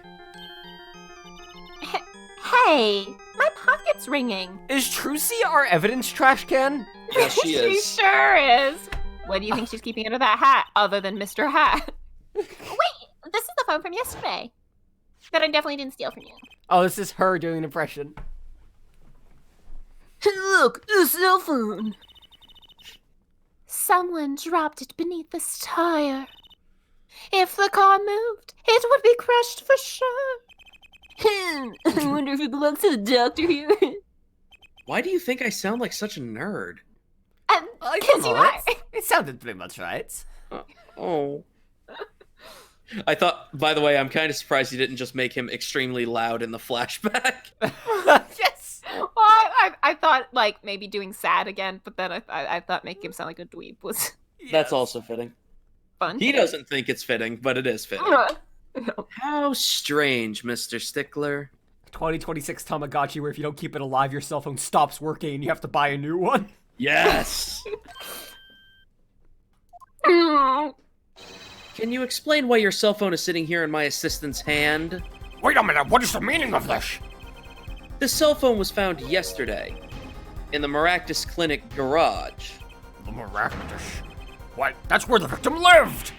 Hey, my pocket's ringing. Is Trucy our evidence trash can? Yes, she She is. sure is. What do you think she's keeping under that hat, other than Mr. Hat? Wait, this is the phone from yesterday that I definitely didn't steal from you. Oh, this is her doing an impression. Look, a cell phone. Someone dropped it beneath this tire. If the car moved, it would be crushed for sure. I wonder if it belongs to the doctor here. Why do you think I sound like such a nerd? I Because don't you know. are. It sounded pretty much right. Oh. I thought, by the way, I'm kind of surprised you didn't just make him extremely loud in the flashback. Yes. Well, I thought like maybe doing sad again, but then I thought making him sound like a dweeb was That's also fitting. fun. He doesn't think it's fitting, but it is fitting. How strange, Mr. Stickler. 2026 Tamagotchi, where if you don't keep it alive, your cell phone stops working and you have to buy a new one. Yes! Can you explain why your cell phone is sitting here in my assistant's hand? Wait a minute, what is the meaning of this? The cell phone was found yesterday in the Maractus Clinic garage. The Maractus. What? That's where the victim lived!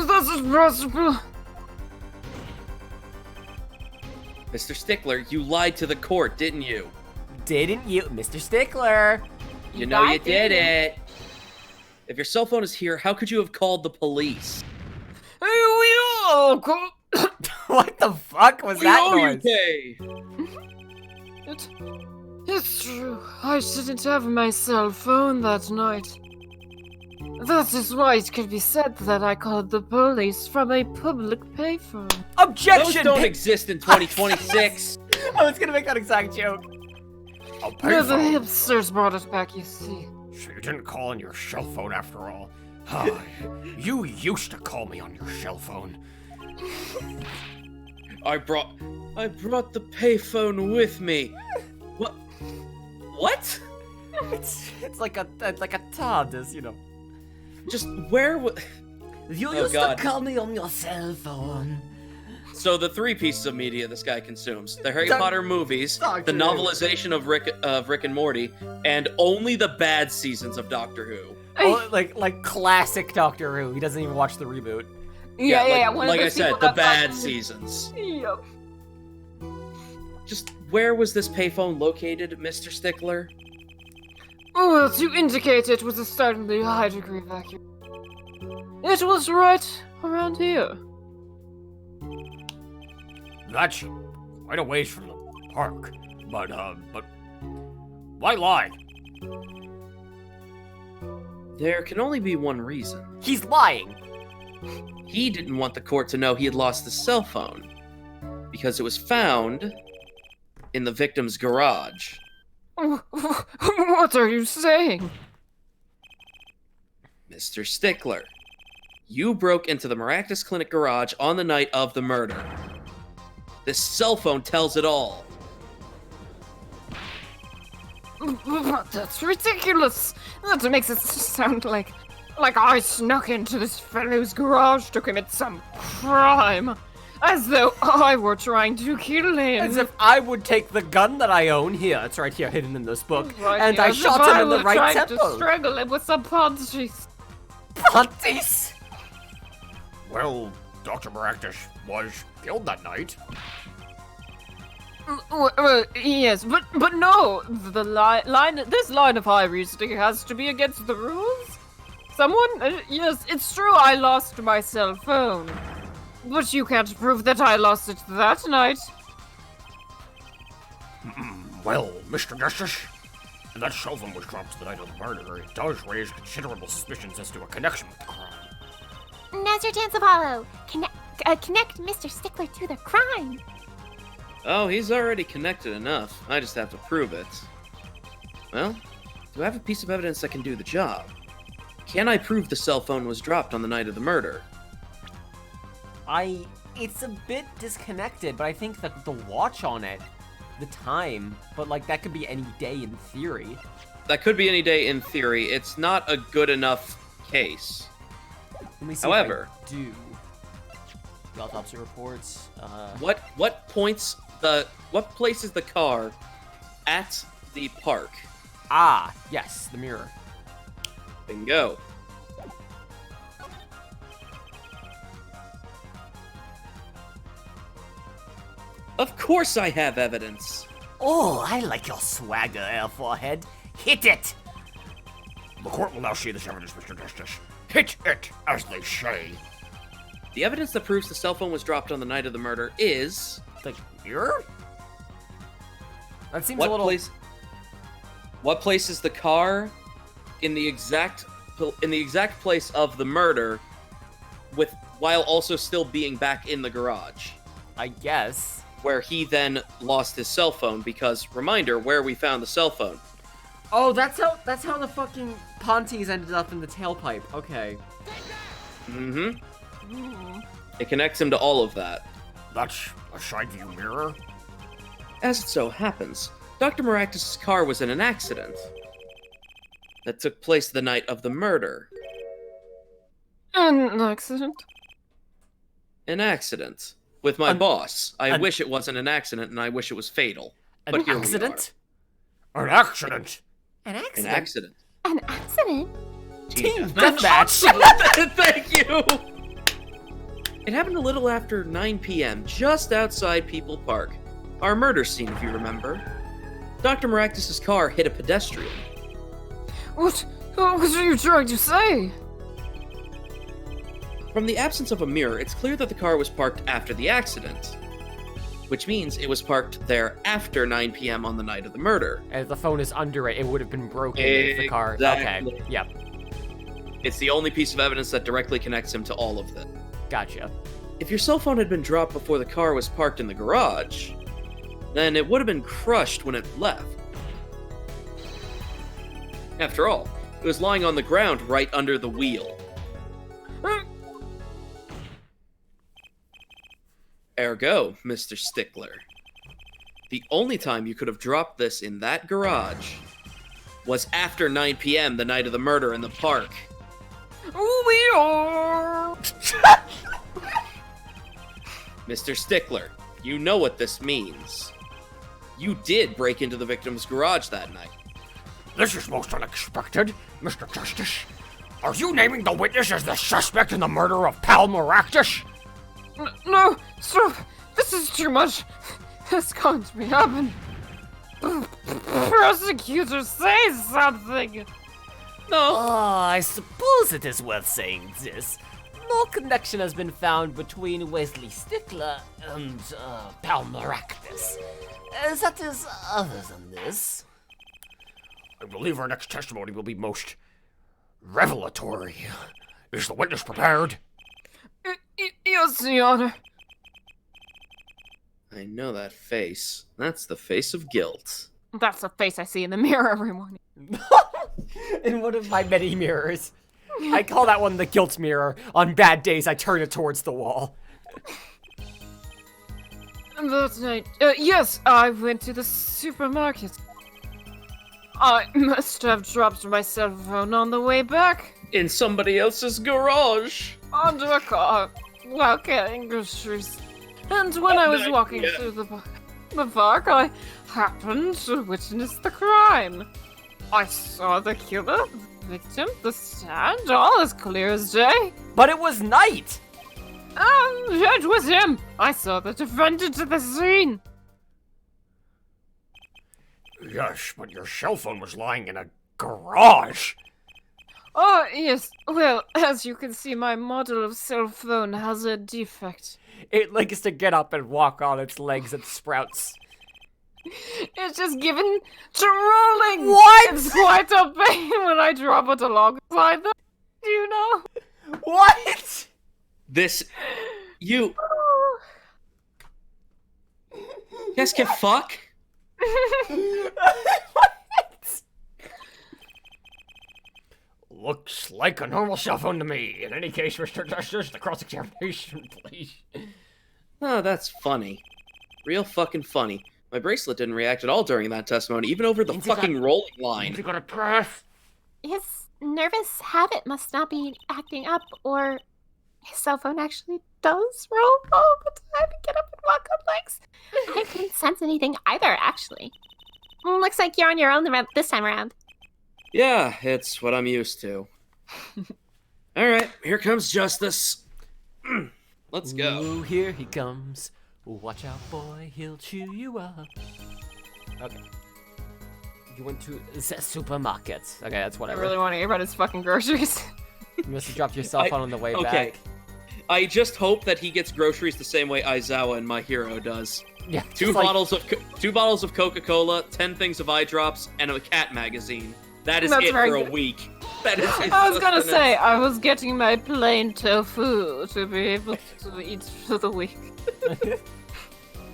This is possible. Mr. Stickler, you lied to the court, didn't you? Didn't you, Mr. Stickler? You know you lied, did didn't it. If your cell phone is here, how could you have called the police? What the fuck was that noise? Okay. It's true. I shouldn't have my cell phone that night. That is why it could be said that I called the police from a public payphone. Those Objection! don't exist in 2026. I was gonna make that exact joke. A The payphone. hipsters brought it back, you see. So you didn't call on your cell phone after all. Hi. You used to call me on your cell phone. I brought the payphone with me. What? What? It's like a TARDIS, you know. Just where was... You Oh, used God. to call me on your cell phone. So the 3 pieces of media this guy consumes: the Harry Doc- Potter movies, Doctor the Who. novelization of Rick and Morty, and only the bad seasons of Doctor Who. Oh, like classic Doctor Who. He doesn't even watch the reboot. Like I said, the bad seasons. Yep. Just where was this payphone located, Mr. Stickler? Well, to indicate it was a certainly high degree of accuracy. It was right around here. That's quite a ways from the park. But why lie? There can only be one reason. He's lying. He didn't want the court to know he had lost his cell phone, because it was found in the victim's garage. What are you saying? Mr. Stickler, you broke into the Maractus Clinic garage on the night of the murder. This cell phone tells it all. That's ridiculous. That makes it sound like I snuck into this fellow's garage to commit some crime. As though I were trying to kill him. As if I would take the gun that I own here. It's right here, hidden in this book, Right, and yeah, I as if shot him in the were right trying to temple. strangle him with some punches. Punties. Well, Dr. Maractus was killed that night. Well, yes, but no. The this line of high reasoning has to be against the rules. Someone, yes, it's true. I lost my cell phone, but you can't prove that I lost it that night. Well, Mr. Justice, that cell phone was dropped the night of the murder. It does raise considerable suspicions as to a connection with the crime. Now's your chance, Apollo. Connect Mr. Stickler to the crime. Oh, he's already connected enough. I just have to prove it. Well, do I have a piece of evidence that can do the job? Can I prove the cell phone was dropped on the night of the murder? It's a bit disconnected, but I think that the watch on it, the time, but like that could be any day in theory. That could be any day in theory. It's not a good enough case. Let me see However, if I do. The autopsy reports. what places the car at the park? Ah, yes, the mirror. Bingo. Of course I have evidence. Oh, I like your swagger, Airforehead. Hit it! The court will now see this evidence, Mr. Justice. Hit it, as they say. The evidence that proves the cell phone was dropped on the night of the murder is... The mirror? That seems What a little... What places the car in the exact place of the murder, while also still being back in the garage, I guess. where he then lost his cell phone because, reminder, where we found the cell phone. Oh, that's how the fucking Pontes ended up in the tailpipe. Okay. Mm-hmm. It connects him to all of that. That's a side view mirror. As it so happens, Dr. Maractus' car was in an accident that took place the night of the murder. An accident? An accident. With my boss. I wish it wasn't an accident, and I wish it was fatal. An But here accident? An accident. An we are. accident? An accident. An accident? Team deathmatch. Thank you! It happened a little after 9 p.m., just outside People Park. Our murder scene, if you remember. Dr. Maractus' car hit a pedestrian. What are you trying to say? From the absence of a mirror, it's clear that the car was parked after the accident. Which means it was parked there after 9 p.m. on the night of the murder. And if the phone is under it, it would have been broken if the car... Exactly. Okay, yep, It's the only piece of evidence that directly connects him to all of them. gotcha. If your cell phone had been dropped before the car was parked in the garage, then it would have been crushed when it left. After all, it was lying on the ground right under the wheel. Ergo, Mr. Stickler, the only time you could have dropped this in that garage was after 9 p.m. the night of the murder in the park. We are. Mr. Stickler, you know what this means. You did break into the victim's garage that night. This is most unexpected, Mr. Justice. Are you naming the witness as the suspect in the murder of Pal Maractus? No, stop. This is too much. This can't be happening. Prosecutor, say something. Oh, I suppose it is worth saying this. No connection has been found between Wesley Stickler and Pal Maractus. That is, other than this. I believe our next testimony will be most revelatory. Is the witness prepared? Yes, Your Honor. I know that face. That's the face of guilt. That's the face I see in the mirror every morning. In one of my many mirrors. I call that one the guilt mirror. On bad days, I turn it towards the wall. That night, yes, I went to the supermarket. I must have dropped my cell phone on the way back. In somebody else's garage. Under a car, while carrying groceries. And when I was walking through the park, I happened to witness the crime. I saw the killer, the victim, the stand, all as clear as day. But it was night! It was him! I saw the defendant at the scene. Yes, but your cell phone was lying in a garage. Oh, yes. Well, as you can see, my model of cell phone has a defect. It likes to get up and walk on its legs and sprouts. It's just given to rolling. What? It's quite a pain when I drop it alongside them. Do you know? What? This... You... Qu'est-ce que fuck? Looks like a normal cell phone to me. In any case, Mr. Justice, the cross-examination, please. Oh, that's funny. Real fucking funny. My bracelet didn't react at all during that testimony, even over the fucking rolling line. You got a press? His nervous habit must not be acting up, or his cell phone actually does roll all the time and get up and walk on legs. I couldn't sense anything either, actually. Looks like you're on your own this time around. Yeah, it's what I'm used to. Alright, here comes Justice. Let's go. Ooh, here he comes. Watch out, boy, he'll chew you up. Okay. You went to the supermarket. Okay, that's I whatever. really want to hear about his fucking groceries. You must have dropped your cell phone on the way back. I just hope that he gets groceries the same way Aizawa in My Hero does. Yeah. Two bottles of Coca-Cola, 10 things of eye drops, and a cat magazine. That is That's it very for a good. week. That is his I was gonna sustenance. say, I was getting my plain tofu to be able to eat for the week.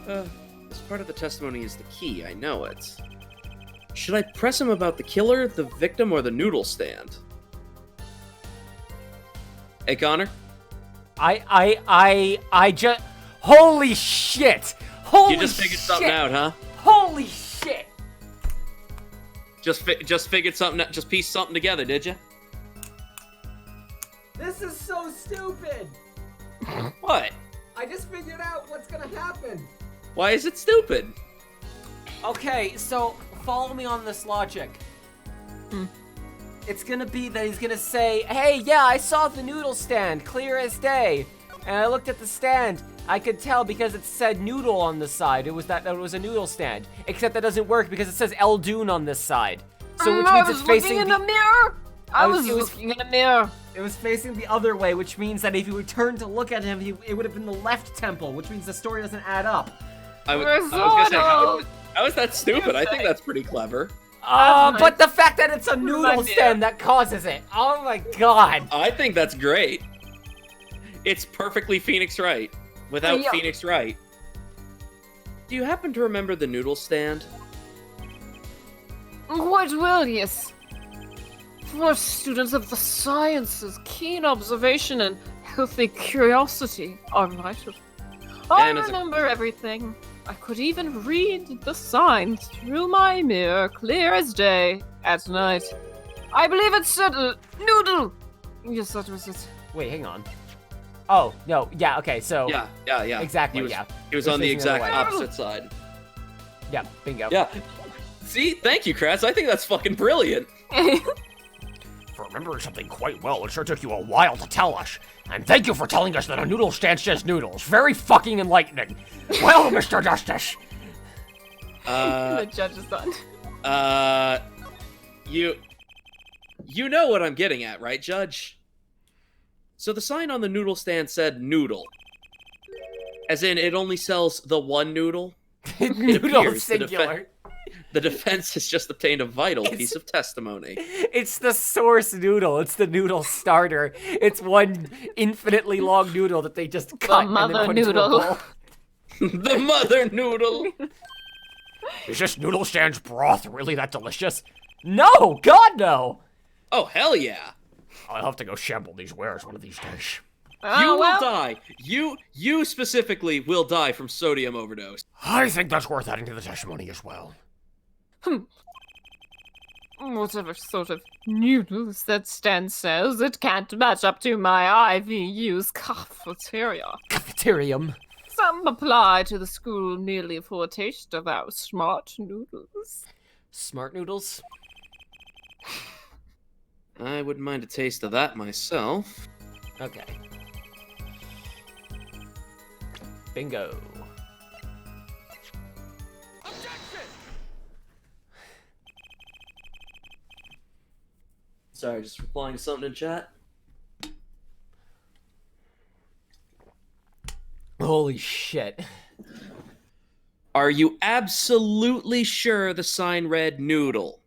This part of the testimony is the key, I know it. Should I press him about the killer, the victim, or the noodle stand? Hey, Connor? I just... Holy shit! Holy You just figured something shit! out, huh? Holy shit! Just figured something out, just pieced something together, did you? This is so stupid! What? I just figured out what's gonna happen. Why is it stupid? Okay, so follow me on this logic. It's gonna be that he's gonna say, hey, yeah, I saw the noodle stand, clear as day. And I looked at the stand. I could tell because it said noodle on the side. It was a noodle stand. Except that doesn't work because it says El Dune on this side. So which means it's facing in the mirror. I was it was- looking in a mirror. It was facing the other way, which means that if you would turn to look at him, it would have been the left temple, which means the story doesn't add up. I was gonna say, Risotto. how is that stupid? I think that's pretty clever. That's But the fact that it's a noodle idea. stand that causes it. Oh my god. I think that's great. It's perfectly Phoenix Wright, without Yeah. Phoenix Wright. Do you happen to remember the noodle stand? Quite well, yes. For students of the sciences, keen observation and healthy curiosity are vital. I And as a- remember everything. I could even read the signs through my mirror, clear as day, at night. I believe it said noodle. Yes, that was it. Wait, hang on. Oh, no, yeah, okay, so... Yeah. Exactly, He was, yeah. He was It was on the facing the other exact way. opposite side. Yeah, bingo. Yeah. See, thank you, Kratz. I think that's fucking brilliant. For remembering something quite well, it sure took you a while to tell us. And thank you for telling us that a noodle stand says noodles. Very fucking enlightening. Well, Mr. Justice. The judge is done. You know what I'm getting at, right, Judge? So the sign on the noodle stand said noodle. As in, it only sells the one noodle? Noodle appears the singular. The defense has just obtained a vital piece of testimony. It's the source noodle. It's the noodle starter. It's one infinitely long noodle that they just cut and mother then put into a noodle. bowl. The mother noodle! Is this noodle stand's broth really that delicious? No! God, no! Oh, hell yeah! I'll have to go shamble these wares one of these days. You will well, die. You specifically will die from sodium overdose. I think that's worth adding to the testimony as well. whatever sort of noodles that Stan says, it can't match up to my IVU's cafeteria. Cafeterium. Some apply to the school merely for a taste of our smart noodles. Smart noodles? I wouldn't mind a taste of that myself. Okay. Bingo. Sorry, just replying to something in chat. Holy shit. Are you absolutely sure the sign read noodle?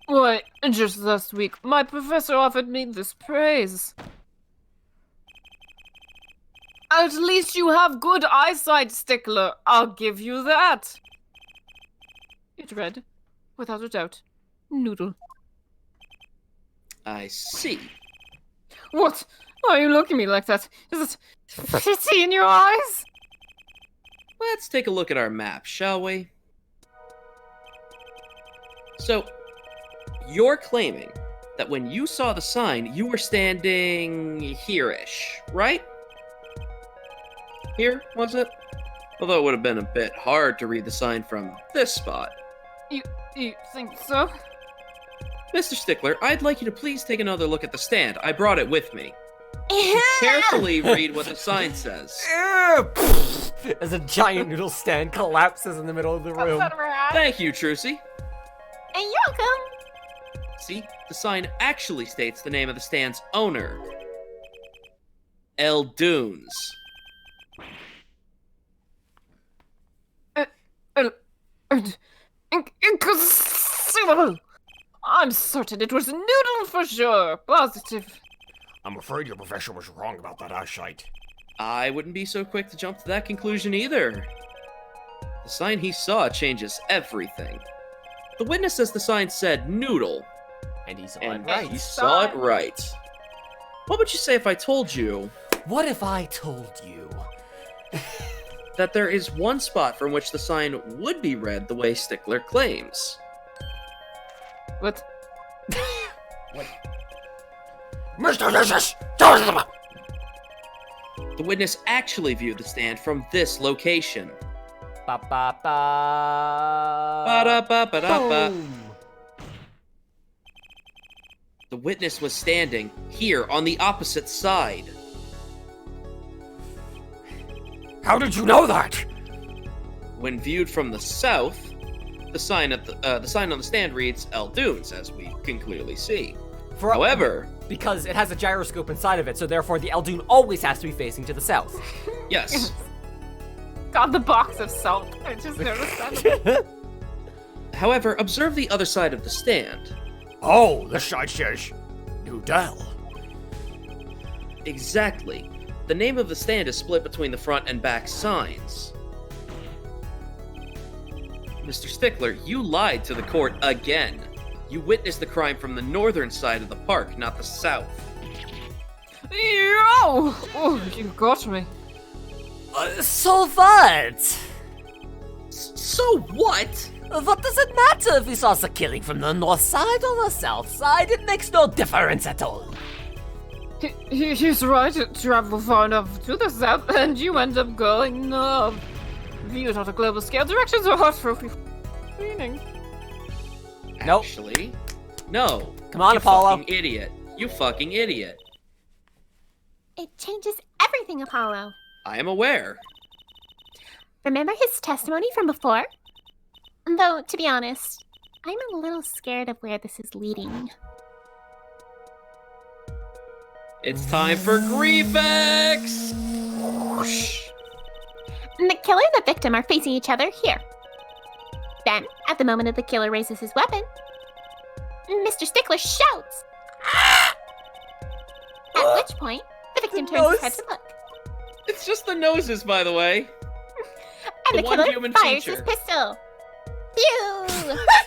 Why, just last week, my professor offered me this praise. At least you have good eyesight, Stickler. I'll give you that. It read, without a doubt, noodle. I see. What? Why are you looking at me like that? Is it pity in your eyes? Let's take a look at our map, shall we? So, you're claiming that when you saw the sign, you were standing here-ish, right? Here, was it? Although it would have been a bit hard to read the sign from this spot. You think so? Mr. Stickler, I'd like you to please take another look at the stand. I brought it with me. Carefully read what the sign says. As a giant noodle stand collapses in the middle of the room. Thank you, Trucy. And you're welcome. See, the sign actually states the name of the stand's owner. Eldunes. Inconceivable! I'm certain it was Noodle for sure. Positive. I'm afraid your professor was wrong about that eyesight. I wouldn't be so quick to jump to that conclusion either. The sign he saw changes everything. The witness says the sign said noodle, And he saw and it right. he saw it right. What would you say if I told you What if I told you? that there is one spot from which the sign would be read the way Stickler claims? What? Mr. Vicious! The witness actually viewed the stand from this location. Ba ba ba. Ba-da-ba-ba-da-ba. Boom. The witness was standing here on the opposite side. How did you know that? When viewed from the south, the sign on the stand reads Eldunes, as we can clearly see. However, Because it has a gyroscope inside of it, so therefore the Eldune always has to be facing to the south. yes. Got the box of salt. I just noticed that. However, observe the other side of the stand. Oh, this side says Noodle. Exactly. The name of the stand is split between the front and back signs. Mr. Stickler, you lied to the court again. You witnessed the crime from the northern side of the park, not the south. Yo! Oh, you got me. So what? So what? What does it matter if we saw the killing from the north side or the south side? It makes no difference at all. He's right. Travel far enough to the south, and you end up going north. Viewed on a global scale, directions are hard for meaning. Nope. Actually, no. Come on, You Apollo. fucking idiot. You fucking idiot. It changes everything, Apollo. I am aware. Remember his testimony from before? Though, to be honest, I'm a little scared of where this is leading. It's time for Griefx! The killer and the victim are facing each other here. Then, at the moment that the killer raises his weapon, Mr. Stickler shouts. At which point, the victim turns his head to look. It's just the noses, by the way. And The the one killer human fires feature. his pistol. Pew!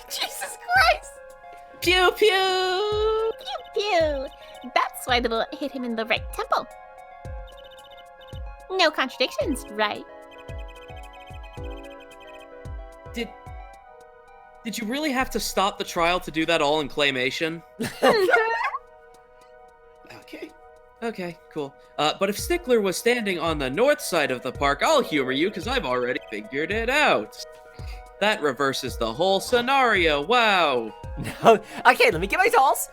Jesus Christ! Pew pew! Pew pew! That's why the bullet hit him in the right temple. No contradictions, right? Did you really have to stop the trial to do that all in claymation? Okay, cool. But if Stickler was standing on the north side of the park, I'll humor you because I've already figured it out. That reverses the whole scenario. Wow. No. Okay, let me get my tools.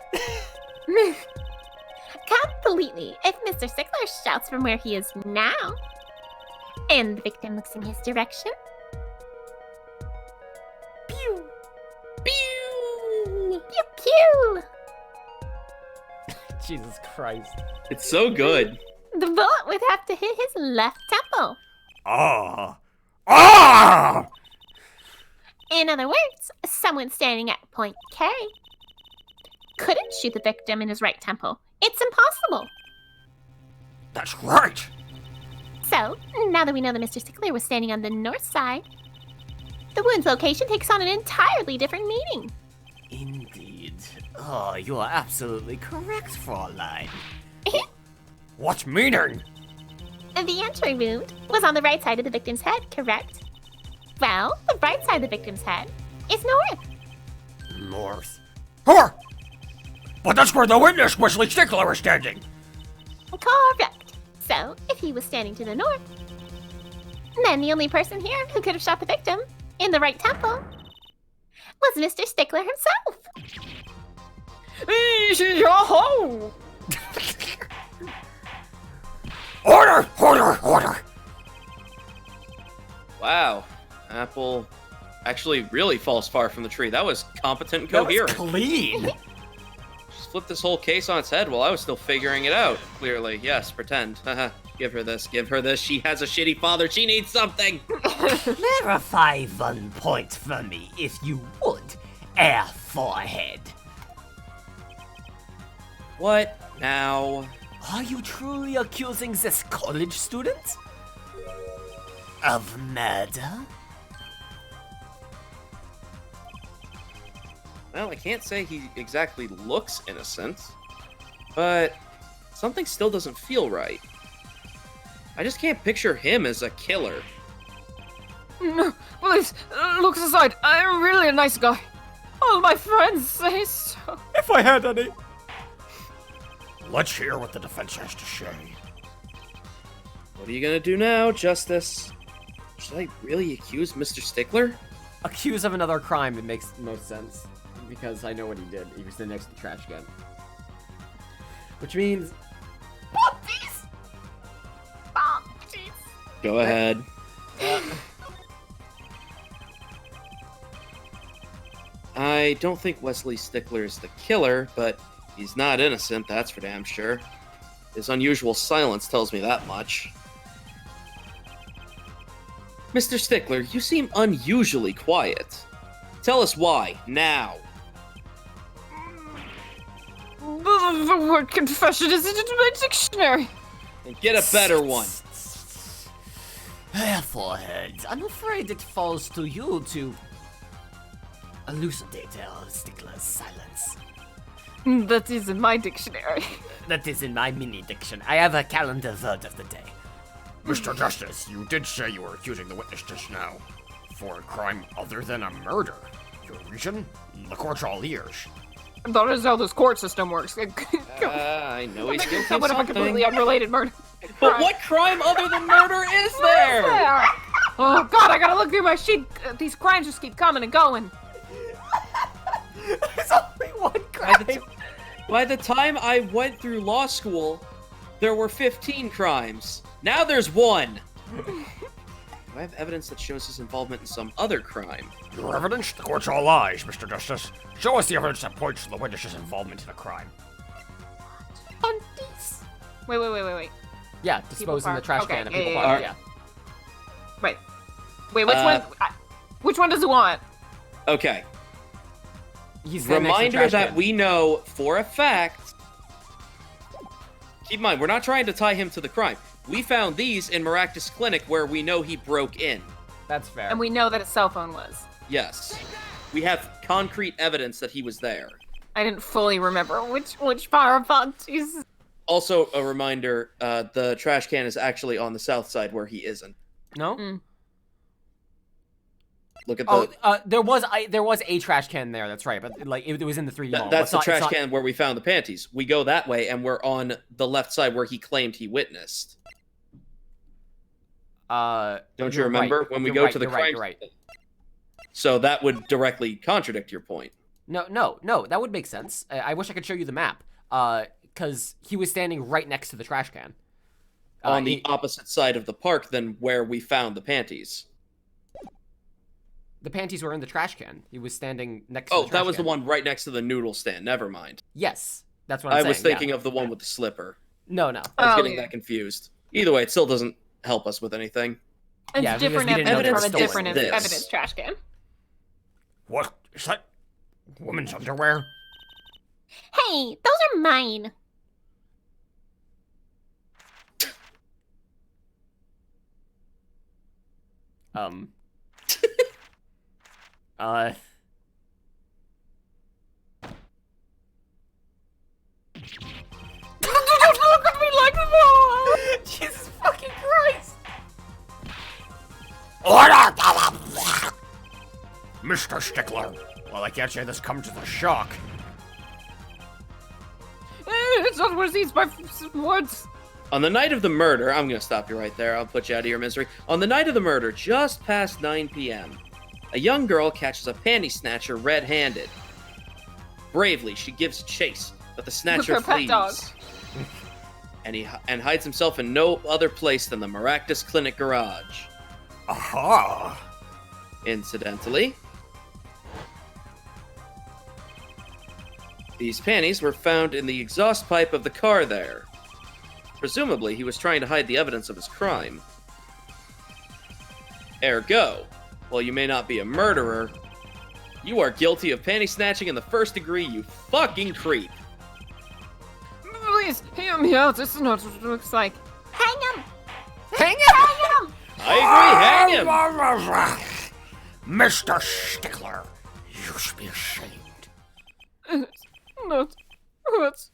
Completely. If Mr. Stickler shouts from where he is now, and the victim looks in his direction, Pew. pew pew! Jesus Christ. It's so good. The bullet would have to hit his left temple. Ah! Ah! In other words, someone standing at point K couldn't shoot the victim in his right temple. It's impossible. That's right! So, now that we know that Mr. Stickler was standing on the north side, the wound's location takes on an entirely different meaning. Indeed. Indeed. Oh, you are absolutely correct, Fraulein. What meaning? The entry wound was on the right side of the victim's head, correct? Well, the right side of the victim's head is north. North. Huh! But that's where the witness, Wesley Stickler, is standing. Correct. So, if he was standing to the north, then the only person here who could have shot the victim in the right temple was Mr. Stickler himself. Yo-ho! Order! Order! Order! Wow. Apple actually really falls far from the tree. That was competent and That was coherent. clean. Just flipped this whole case on its head while I was still figuring it out. Clearly. Yes, pretend. Haha. Give her this. Give her this. She has a shitty father. She needs something. Clarify 1 point for me, if you would, Air Forehead. What now? Are you truly accusing this college student of murder? Well, I can't say he exactly looks innocent, but something still doesn't feel right. I just can't picture him as a killer. No, please, looks aside. I'm really a nice guy. All my friends say so. If I had any. Let's hear what the defense has to say. What are you gonna do now, Justice? Should I really accuse Mr. Stickler? Accused of another crime, it makes most sense. Because I know what he did. He was the next to the trash can. Which means... Bumpies! Bumpies! Go ahead. I don't think Wesley Stickler is the killer, but he's not innocent, that's for damn sure. His unusual silence tells me that much. Mr. Stickler, you seem unusually quiet. Tell us why, now. The word confession isn't in my dictionary. And get a better one. Air Forehead, I'm afraid it falls to you to elucidate Air Stickler's silence. That is in my dictionary. That is in my mini diction. I have a calendar word of the day. Mr. Justice, you did say you were accusing the witness just now. For a crime other than a murder. Your reason? The court's all ears. That is how this court system works. I know he's guilty That of would have a something. completely unrelated murder. But what crime other than murder is there? There. Oh god, I gotta look through my sheet. These crimes just keep coming and going. There's only one crime. By the time I went through law school, there were 15 crimes. Now there's one. Do I have evidence that shows his involvement in some other crime? Your evidence? The court's all eyes, Mr. Justice. Show us the evidence that points to the witness's involvement in a crime. Bumpies! Wait. Yeah, disposing the park. trash Okay, can at yeah, people yeah, park, yeah. Wait, which one? Which one does he want? Okay. He's standing next to the Reminder trash that can. we know for a fact. Keep in mind, we're not trying to tie him to the crime. We found these in Maractus Clinic where we know he broke in. That's fair. And we know that his cell phone was. Yes. We have concrete evidence that he was there. I didn't fully remember which power Bumpies. Also, a reminder, the trash can is actually on the south side where he isn't. No? Look at Oh, the... there was a trash can there. That's right, but like it was in the 3D mall. That's It's the not- it's trash not- can where we found the panties. We go that way, and we're on the left side where he claimed he witnessed. Don't you you're remember right. when we You're go right, to the you're crime? right, you're right. So that would directly contradict your point. No, that would make sense. I wish I could show you the map. Because he was standing right next to the trash can. On the opposite side of the park than where we found the panties. The panties were in the trash can. He was standing next to Oh, the trash that was can. the one right next to the noodle stand. Never mind. Yes, that's what I'm I saying. was thinking yeah. of the one with the slipper. No. I was Oh, getting yeah. that confused. Either way, it still doesn't help us with anything. It's Yeah, because different we didn't know evidence they from were a different stolen. This. evidence trash can. What? Is that women's underwear? Hey, those are mine. Mr. Stickler. Well, I can't say this comes as a shock. It's not worth these by words. On the night of the murder, I'm gonna stop you right there. I'll put you out of your misery. On the night of the murder, just past 9 p.m., a young girl catches a panty snatcher red-handed. Bravely, she gives chase, but the snatcher Her pet flees. dog. And hides himself in no other place than the Maractus Clinic garage. Aha! Incidentally, these panties were found in the exhaust pipe of the car there. Presumably, he was trying to hide the evidence of his crime. Ergo, while you may not be a murderer, you are guilty of panty snatching in the first degree, you fucking creep. Please, hear me out. This is not what it looks like. Hang him! Hang it! Hang him! I agree, hang him! Mr. Stickler, you should be ashamed. Not what.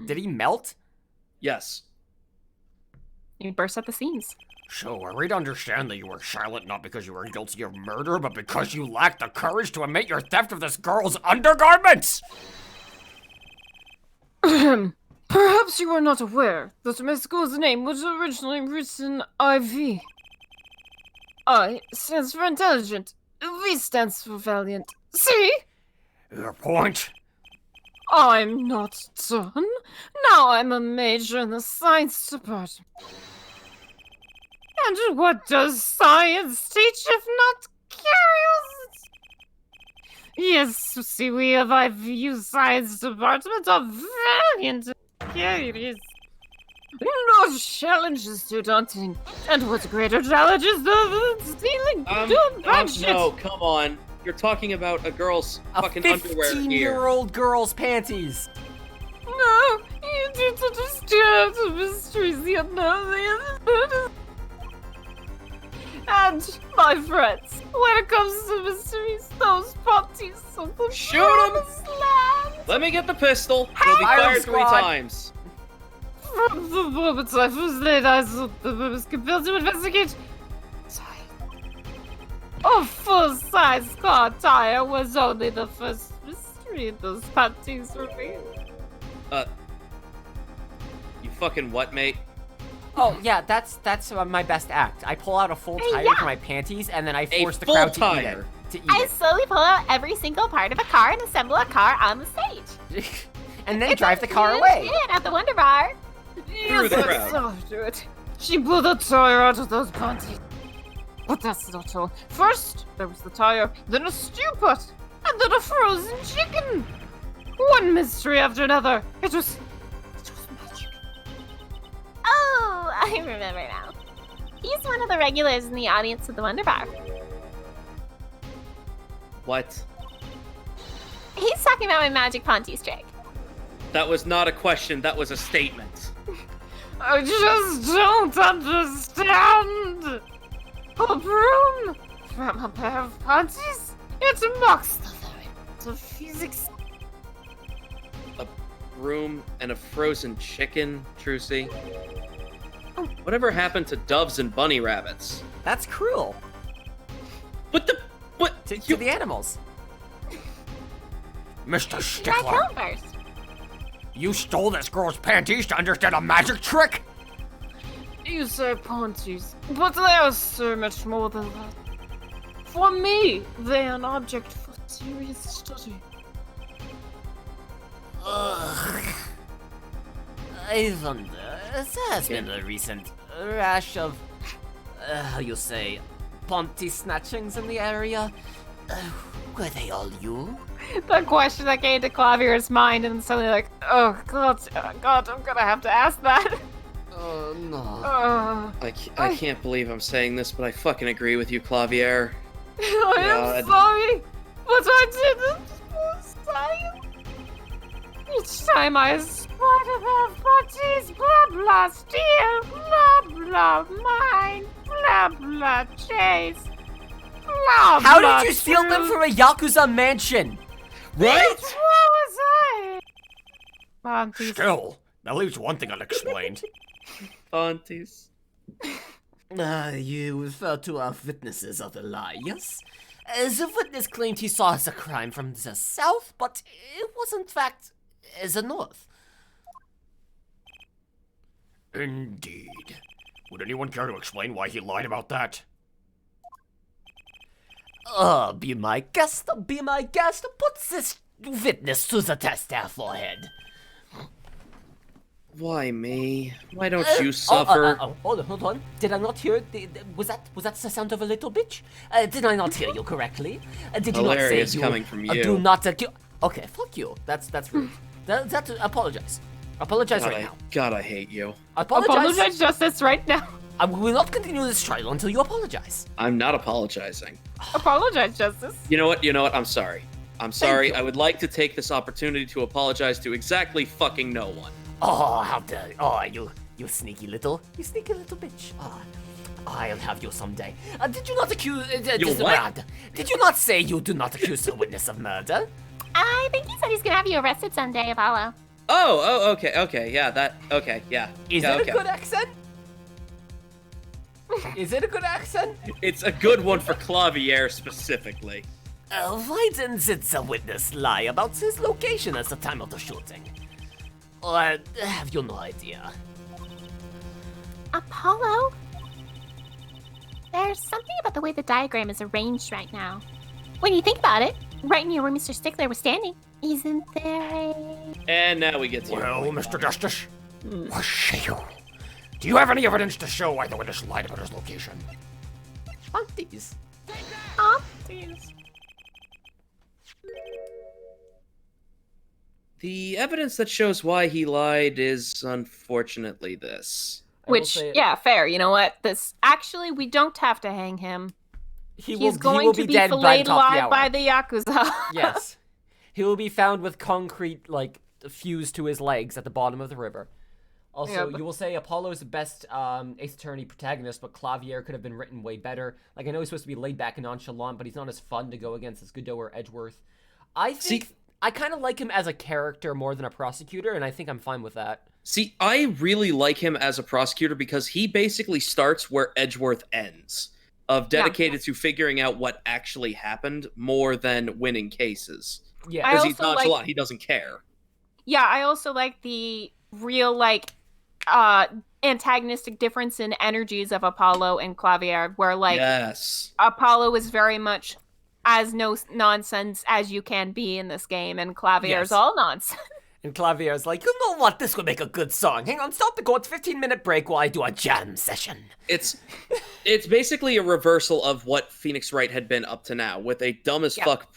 Did he melt? Yes. He bursts at the seams. So, are we to understand that you were silent not because you were guilty of murder, but because you lacked the courage to admit your theft of this girl's undergarments? Perhaps you are not aware that Miss Gould's name was originally written IV. I stands for intelligent. V stands for valiant. See? Your point? I'm not done. Now I'm a major in the science department. And what does science teach if not curiosity? Yes, see, we of IVU science department are valiant and curious. No challenge is too daunting. And what greater challenge is than stealing doing bad shit? No, come on. You're talking about a girl's A fucking underwear here. 15-year-old girl's panties. No, you don't understand the mysteries yet. No, and my friends, when it comes to mysteries, those parties of the Shoot 'em! promised land. Let me get the pistol. You'll be Fire fired 3 squad. times. From the moment I first laid eyes on them, I was compelled to investigate. A full-size car tire was only the first mystery those panties revealed. You fucking what, mate? Oh yeah, that's my best act. I pull out a full tire Yeah. from my panties and then I A force the full crowd to eat tire. it. To eat I it. slowly pull out every single part of a car and assemble a car on the stage. And then It's drive a the car huge away. hit at the Wonder Bar. Through the Yes, I crowd. saw her do it. She blew the tire out of those panties. But that's not all. First, there was the tire, then a stew pot, and then a frozen chicken. One mystery after another. It was magic. Oh, I remember now. He's one of the regulars in the audience at the Wonder Bar. What? He's talking about my magic Ponti's trick. That was not a question, that was a statement. I just don't understand. A broom from a pair of panties? It mocks the very of physics. Broom and a frozen chicken, Trucy. Whatever happened to doves and bunny rabbits? That's cruel What the... What? to the animals. Mr. Try Stickler, kill him first. you stole this girl's panties to understand a magic trick? You say panties, but they are so much more than that. For me, they are an object for serious study. I wonder, there has been a recent rash of, how you say, Ponty snatchings in the area. Were they all you? The question that came to Clavier's mind, and suddenly like, oh God, I'm gonna have to ask that. Oh no. I can't believe I'm saying this, but I fucking agree with you, Clavier. I am God. sorry, but I didn't say. Each time I spotted their bodies, blah blah steal, blah blah mine, blah blah chase, blah How blah did you steal them truth. from a Yakuza mansion? Right? What was I? Aunties. Still, that leaves one thing unexplained. Aunties. You refer to our witnesses of the lie, yes? The witness claimed he saw the crime from the south, but it was in fact the north. Indeed. Would anyone care to explain why he lied about that? Be my guest, put this witness to the test, there, forehead. Why me? Why don't you suffer? Hold on. Did I not hear? Was that the sound of a little bitch? Did I not hear you correctly? Did you Hilarious not say you coming from you. do not accuse? Okay, fuck you. That's rude. Apologize. Apologize right now. God, I hate you. Apologize, Justice, right now. I will not continue this trial until you apologize. I'm not apologizing. Apologize, Justice. You know what? I'm sorry. I'm sorry. you. I would like to take this opportunity to apologize to exactly fucking no one. Oh, how dare you. Oh, you sneaky little bitch. Oh, I'll have you someday. Did you not accuse... what? Did you not say you do not accuse the witness of murder? I think he said he's gonna have you arrested someday, Apollo. Oh, okay, yeah, yeah. Is yeah, it okay. a good accent? Is it a good accent? It's a good one for Clavier specifically. Why didn't the witness lie about his location at the time of the shooting? Or have you no idea? Apollo? There's something about the way the diagram is arranged right now. When you think about it, right near where Mr. Stickler was standing, isn't there a... And now we get to your Well, point. Mr. Justice, what say you? Do you have any evidence to show why the witness lied about his location? Aunties. Aunties. The evidence that shows why he lied is unfortunately this. Which, yeah, fair. You know what? Actually, we don't have to hang him. He's going to be dead by filleted top of the alive hour. by the Yakuza. Yes. He will be found with concrete, fused to his legs at the bottom of the river. Also, Yeah, but- you will say Apollo's the best Ace Attorney protagonist, but Clavier could have been written way better. I know he's supposed to be laid back and nonchalant, but he's not as fun to go against as Godot or Edgeworth. I think I kind of like him as a character more than a prosecutor, and I think I'm fine with that. See, I really like him as a prosecutor because he basically starts where Edgeworth ends, of dedicated to figuring out what actually happened more than winning cases. Yeah. Because he's also nonchalant, he doesn't care. Yeah, I also like the real, antagonistic difference in energies of Apollo and Clavier, where, Yes. Apollo is very much as no nonsense as you can be in this game, and Clavier's Yes. all nonsense. And Clavier's like, you know what? This would make a good song. Hang on, stop the go. It's 15-minute break while I do a jam session. It's basically a reversal of what Phoenix Wright had been up to now, with a dumb as fuck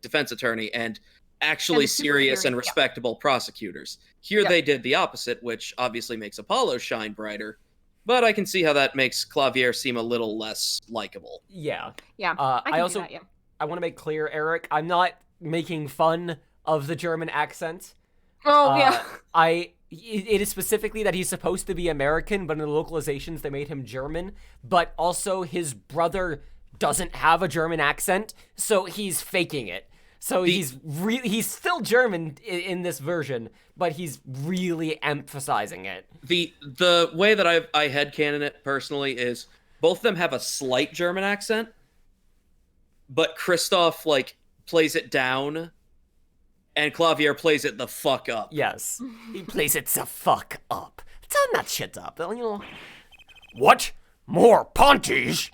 defense attorney and actually And super serious and serious, respectable prosecutors. Here they did the opposite, which obviously makes Apollo shine brighter. But I can see how that makes Clavier seem a little less likable. Yeah. Yeah, I can also do that, yeah. I want to make clear, Eric, I'm not making fun of the German accent. Oh, yeah. It is specifically that he's supposed to be American, but in the localizations they made him German. But also his brother doesn't have a German accent, so he's faking it. So he's still German in this version, but he's really emphasizing it. The way that I headcanon it personally is both of them have a slight German accent, but Christoph plays it down, and Clavier plays it the fuck up. Yes. He plays it the fuck up. Turn that shit up, you know. What? More Ponties?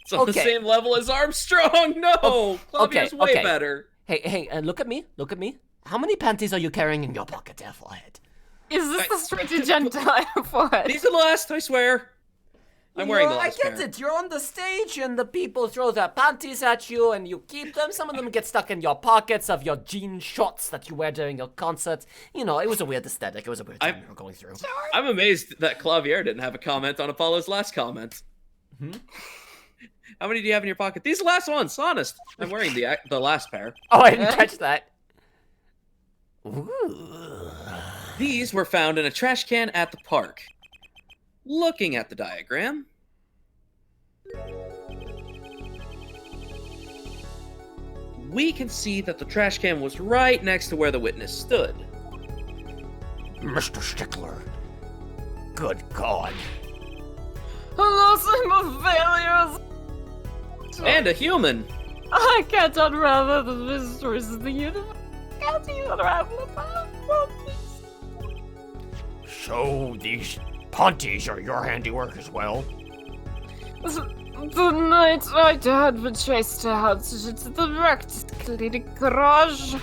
It's on the Okay. same level as Armstrong. No, Clavier's way okay. better. Hey, look at me. How many panties are you carrying in your pocket there, forehead? Is this the straight to Gentile forehead? These are the last, I swear. I'm wearing the I last get pair. it. You're on the stage and the people throw their panties at you and you keep them. Some of them get stuck in your pockets of your jean shorts that you wear during your concerts. You know, it was a weird aesthetic. It was a weird time we were going through. I'm amazed that Clavier didn't have a comment on Apollo's last comment. How many do you have in your pocket? These are the last ones, honest. I'm wearing the last pair. Oh, I didn't catch that. Ooh. These were found in a trash can at the park. Looking at the diagram, we can see that the trash can was right next to where the witness stood. Mr. Stickler. Good God. Alas, I'm a failure. And a human. I can't unravel the mysteries of the universe. I can't even unravel the problems. So these Ponties are your handiwork as well? The night my dad was chased out into the wrecked clinic garage.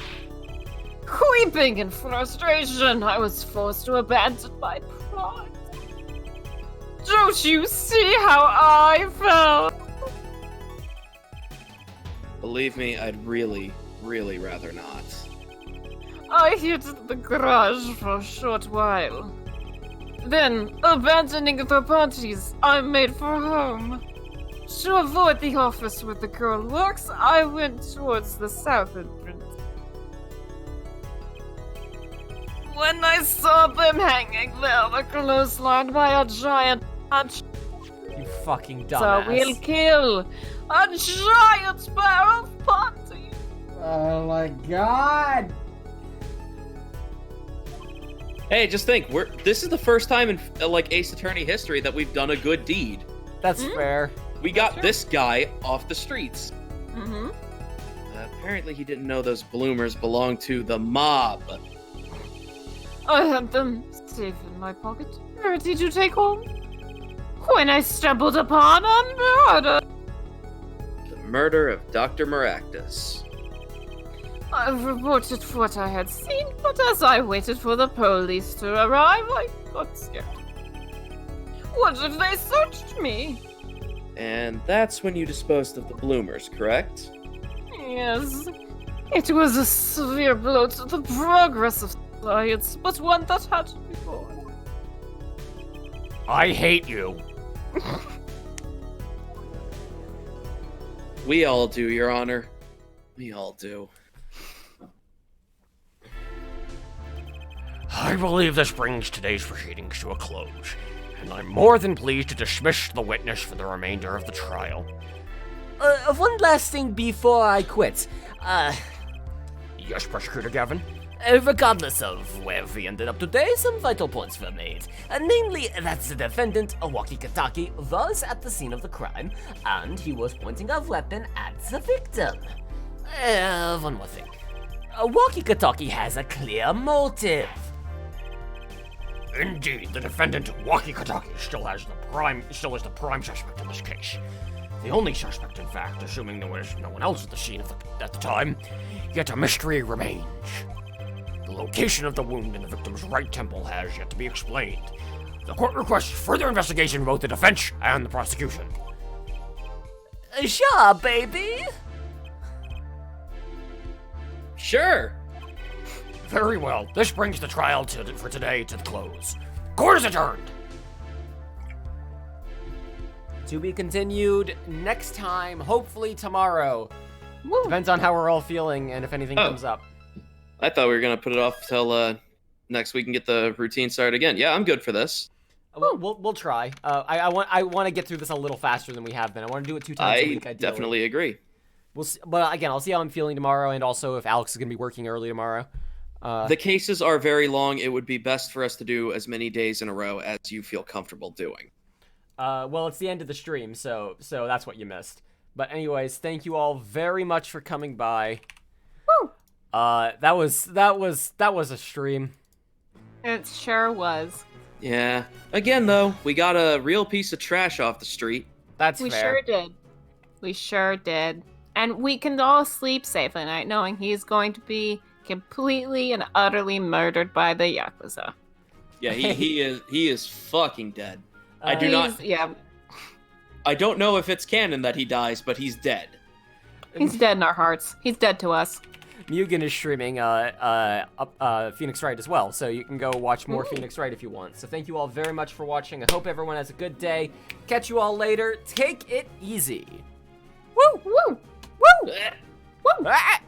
Weeping in frustration, I was forced to abandon my pride. Don't you see how I felt? Believe me, I'd really, really rather not. I hid the garage for a short while. Then, abandoning the parties, I made for home. To avoid the office where the girl works, I went towards the south entrance. When I saw them hanging there, the clothesline by a giant punch, You fucking so dumbass. we'll kill a giant pair of parties. Oh my god! Hey, just think, this is the first time in like Ace Attorney history that we've done a good deed. That's fair. We got this guy off the streets. Mm-hmm. Apparently he didn't know those bloomers belonged to the mob. I had them safe in my pocket, ready to take home. When I stumbled upon a murder, The murder of Dr. Maractus. I reported what I had seen, but as I waited for the police to arrive, I got scared. What if they searched me? And that's when you disposed of the bloomers, correct? Yes, it was a severe blow to the progress of science, but one that had to be borne. I hate you. We all do, Your Honor. We all do. I believe this brings today's proceedings to a close, and I'm more than pleased to dismiss the witness for the remainder of the trial. One last thing before I quit. Yes, Prosecutor Gavin? Regardless of where we ended up today, some vital points were made. Namely, that the defendant, Walkie-Talkie, was at the scene of the crime, and he was pointing a weapon at the victim. One more thing. Walkie-Talkie has a clear motive. Indeed, the defendant, Walkie-Talkie, still is the prime suspect in this case. The only suspect, in fact, assuming there was no one else at the scene at the time, yet a mystery remains. The location of the wound in the victim's right temple has yet to be explained. The court requests further investigation from both the defense and the prosecution. Sure, baby. Sure! Very well. This brings the trial for today to the close. Court is adjourned. To be continued next time, hopefully tomorrow. Woo. Depends on how we're all feeling and if anything comes up. I thought we were gonna put it off till next week and get the routine started again. Yeah, I'm good for this. We'll try. I want to get through this a little faster than we have been. I want to do it 2 times a I week. Ideally. definitely agree. We'll see, but again, I'll see how I'm feeling tomorrow, and also if Alex is gonna be working early tomorrow. The cases are very long. It would be best for us to do as many days in a row as you feel comfortable doing. Well, it's the end of the stream, so that's what you missed. But anyways, thank you all very much for coming by. Woo! That was a stream. It sure was. Yeah. Again, though, we got a real piece of trash off the street. That's We fair. sure did. We sure did. And we can all sleep safely tonight knowing he's going to be completely and utterly murdered by the Yakuza. Yeah, he is fucking dead. I do He's- not. Yeah, I don't know if it's canon that he dies, but he's dead. he's dead in our hearts. He's dead to us. Mugen is streaming Phoenix Wright as well, so you can go watch more Phoenix Wright if you want. So thank you all very much for watching. I hope everyone has a good day. Catch you all later. Take it easy. Woo! Woo! Woo! Woo! Ah!